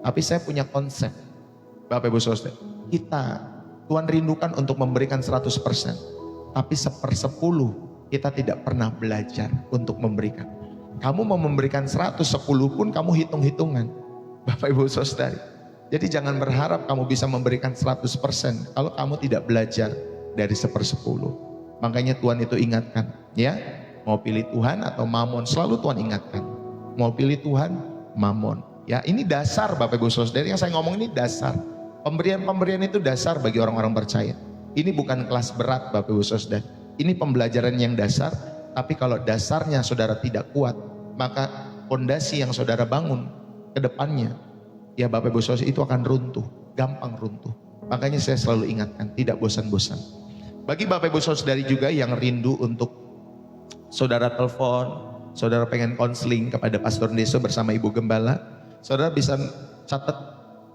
Tapi saya punya konsep. Bapak Ibu Saudara, Tuhan rindukan untuk memberikan 100%, tapi 1/10 kita tidak pernah belajar untuk memberikan. Kamu mau memberikan 110 pun kamu hitung-hitungan, Bapak Ibu Saudara. Jadi jangan berharap kamu bisa memberikan 100% kalau kamu tidak belajar dari 1/10. Makanya Tuhan itu ingatkan, ya, mau pilih Tuhan atau mamon, selalu Tuhan ingatkan. Mau pilih Tuhan, mamon. Ya, ini dasar Bapak Ibu Saudara, yang saya ngomong ini dasar. Pemberian-pemberian itu dasar bagi orang-orang percaya. Ini bukan kelas berat Bapak Ibu Saudara. Ini pembelajaran yang dasar, tapi kalau dasarnya saudara tidak kuat, maka fondasi yang saudara bangun ke depannya, ya Bapak Ibu Saudara, itu akan runtuh, gampang runtuh. Makanya saya selalu ingatkan, tidak bosan-bosan. Bagi Bapak Ibu Saudara juga yang rindu untuk saudara telepon, saudara pengen konseling kepada Pastor Deso bersama Ibu Gembala, saudara bisa catat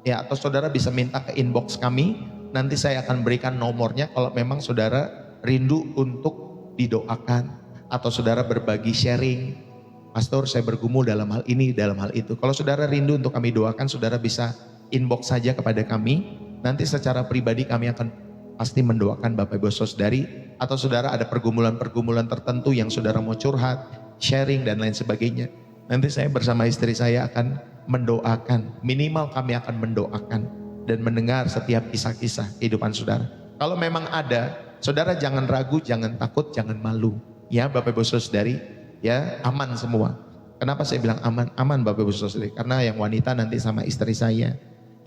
ya, atau saudara bisa minta ke inbox kami. Nanti saya akan berikan nomornya kalau memang saudara rindu untuk didoakan atau saudara berbagi sharing. Pastor, saya bergumul dalam hal ini, dalam hal itu. Kalau saudara rindu untuk kami doakan, saudara bisa inbox saja kepada kami. Nanti secara pribadi kami akan pasti mendoakan Bapak Ibu Saudari. Atau saudara ada pergumulan-pergumulan tertentu yang saudara mau curhat, sharing dan lain sebagainya. Nanti saya bersama istri saya akan mendoakan, minimal kami akan mendoakan dan mendengar setiap kisah-kisah kehidupan saudara. Kalau memang ada, saudara jangan ragu, jangan takut, jangan malu. Ya Bapak Ibu Saudari, ya aman semua. Kenapa saya bilang aman? Aman Bapak Ibu Saudari, karena yang wanita nanti sama istri saya,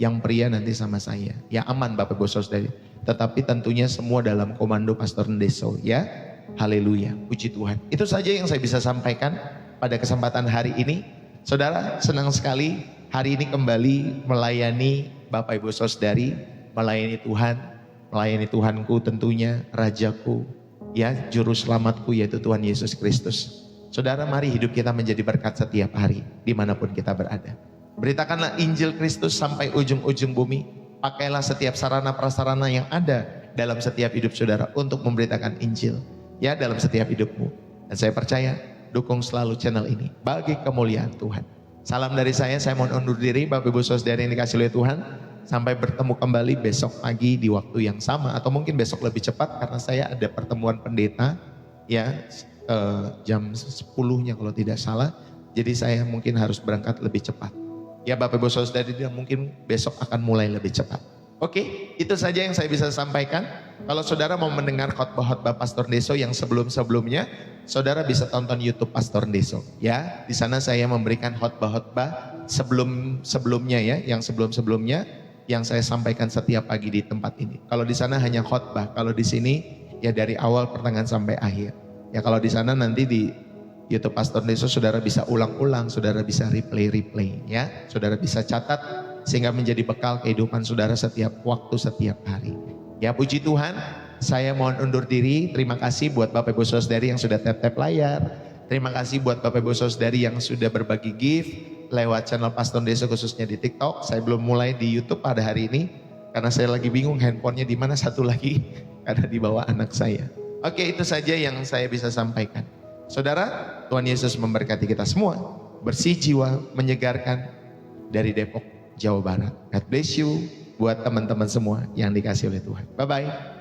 yang pria nanti sama saya. Ya aman Bapak Ibu Saudari. Tetapi tentunya semua dalam komando Pastor Deso, ya. Haleluya, puji Tuhan. Itu saja yang saya bisa sampaikan pada kesempatan hari ini. Saudara, senang sekali hari ini kembali melayani Bapak Ibu Saudari, melayani Tuhan, melayani Tuhanku tentunya, Rajaku, ya, Juru Selamatku yaitu Tuhan Yesus Kristus. Saudara, mari hidup kita menjadi berkat setiap hari, dimanapun kita berada. Beritakanlah Injil Kristus sampai ujung-ujung bumi. Pakailah setiap sarana prasarana yang ada dalam setiap hidup saudara untuk memberitakan Injil, ya, dalam setiap hidupmu. Dan saya percaya, dukung selalu channel ini bagi kemuliaan Tuhan. Salam dari saya mohon undur diri Bapak Ibu Saudara yang dikasihi oleh Tuhan. Sampai bertemu kembali besok pagi di waktu yang sama, atau mungkin besok lebih cepat karena saya ada pertemuan pendeta, ya, jam 10-nya kalau tidak salah. Jadi saya mungkin harus berangkat lebih cepat. Ya Bapak Ibu Saudara, dia mungkin besok akan mulai lebih cepat. Oke, itu saja yang saya bisa sampaikan. Kalau saudara mau mendengar khotbah-khotbah Pastor Deso yang sebelum-sebelumnya, saudara bisa tonton YouTube Pastor Deso. Ya, di sana saya memberikan khotbah-khotbah sebelum-sebelumnya, ya, yang sebelum-sebelumnya yang saya sampaikan setiap pagi di tempat ini. Kalau di sana hanya khotbah, kalau di sini ya dari awal pertengahan sampai akhir. Ya kalau di sana nanti di YouTube Pastor Deso saudara bisa ulang-ulang, saudara bisa replay ya. Saudara bisa catat sehingga menjadi bekal kehidupan saudara setiap waktu, setiap hari. Ya puji Tuhan, saya mohon undur diri. Terima kasih buat Bapak Ibu Saudari yang sudah tap-tap layar. Terima kasih buat Bapak Ibu Saudari yang sudah berbagi gift lewat channel Pastor Deso khususnya di TikTok. Saya belum mulai di YouTube pada hari ini karena saya lagi bingung handphonenya di mana satu lagi ada di bawah anak saya. Oke, itu saja yang saya bisa sampaikan. Saudara, Tuhan Yesus memberkati kita semua. Bersih jiwa, menyegarkan dari Depok, Jawa Barat. God bless you buat teman-teman semua yang dikasih oleh Tuhan. Bye-bye.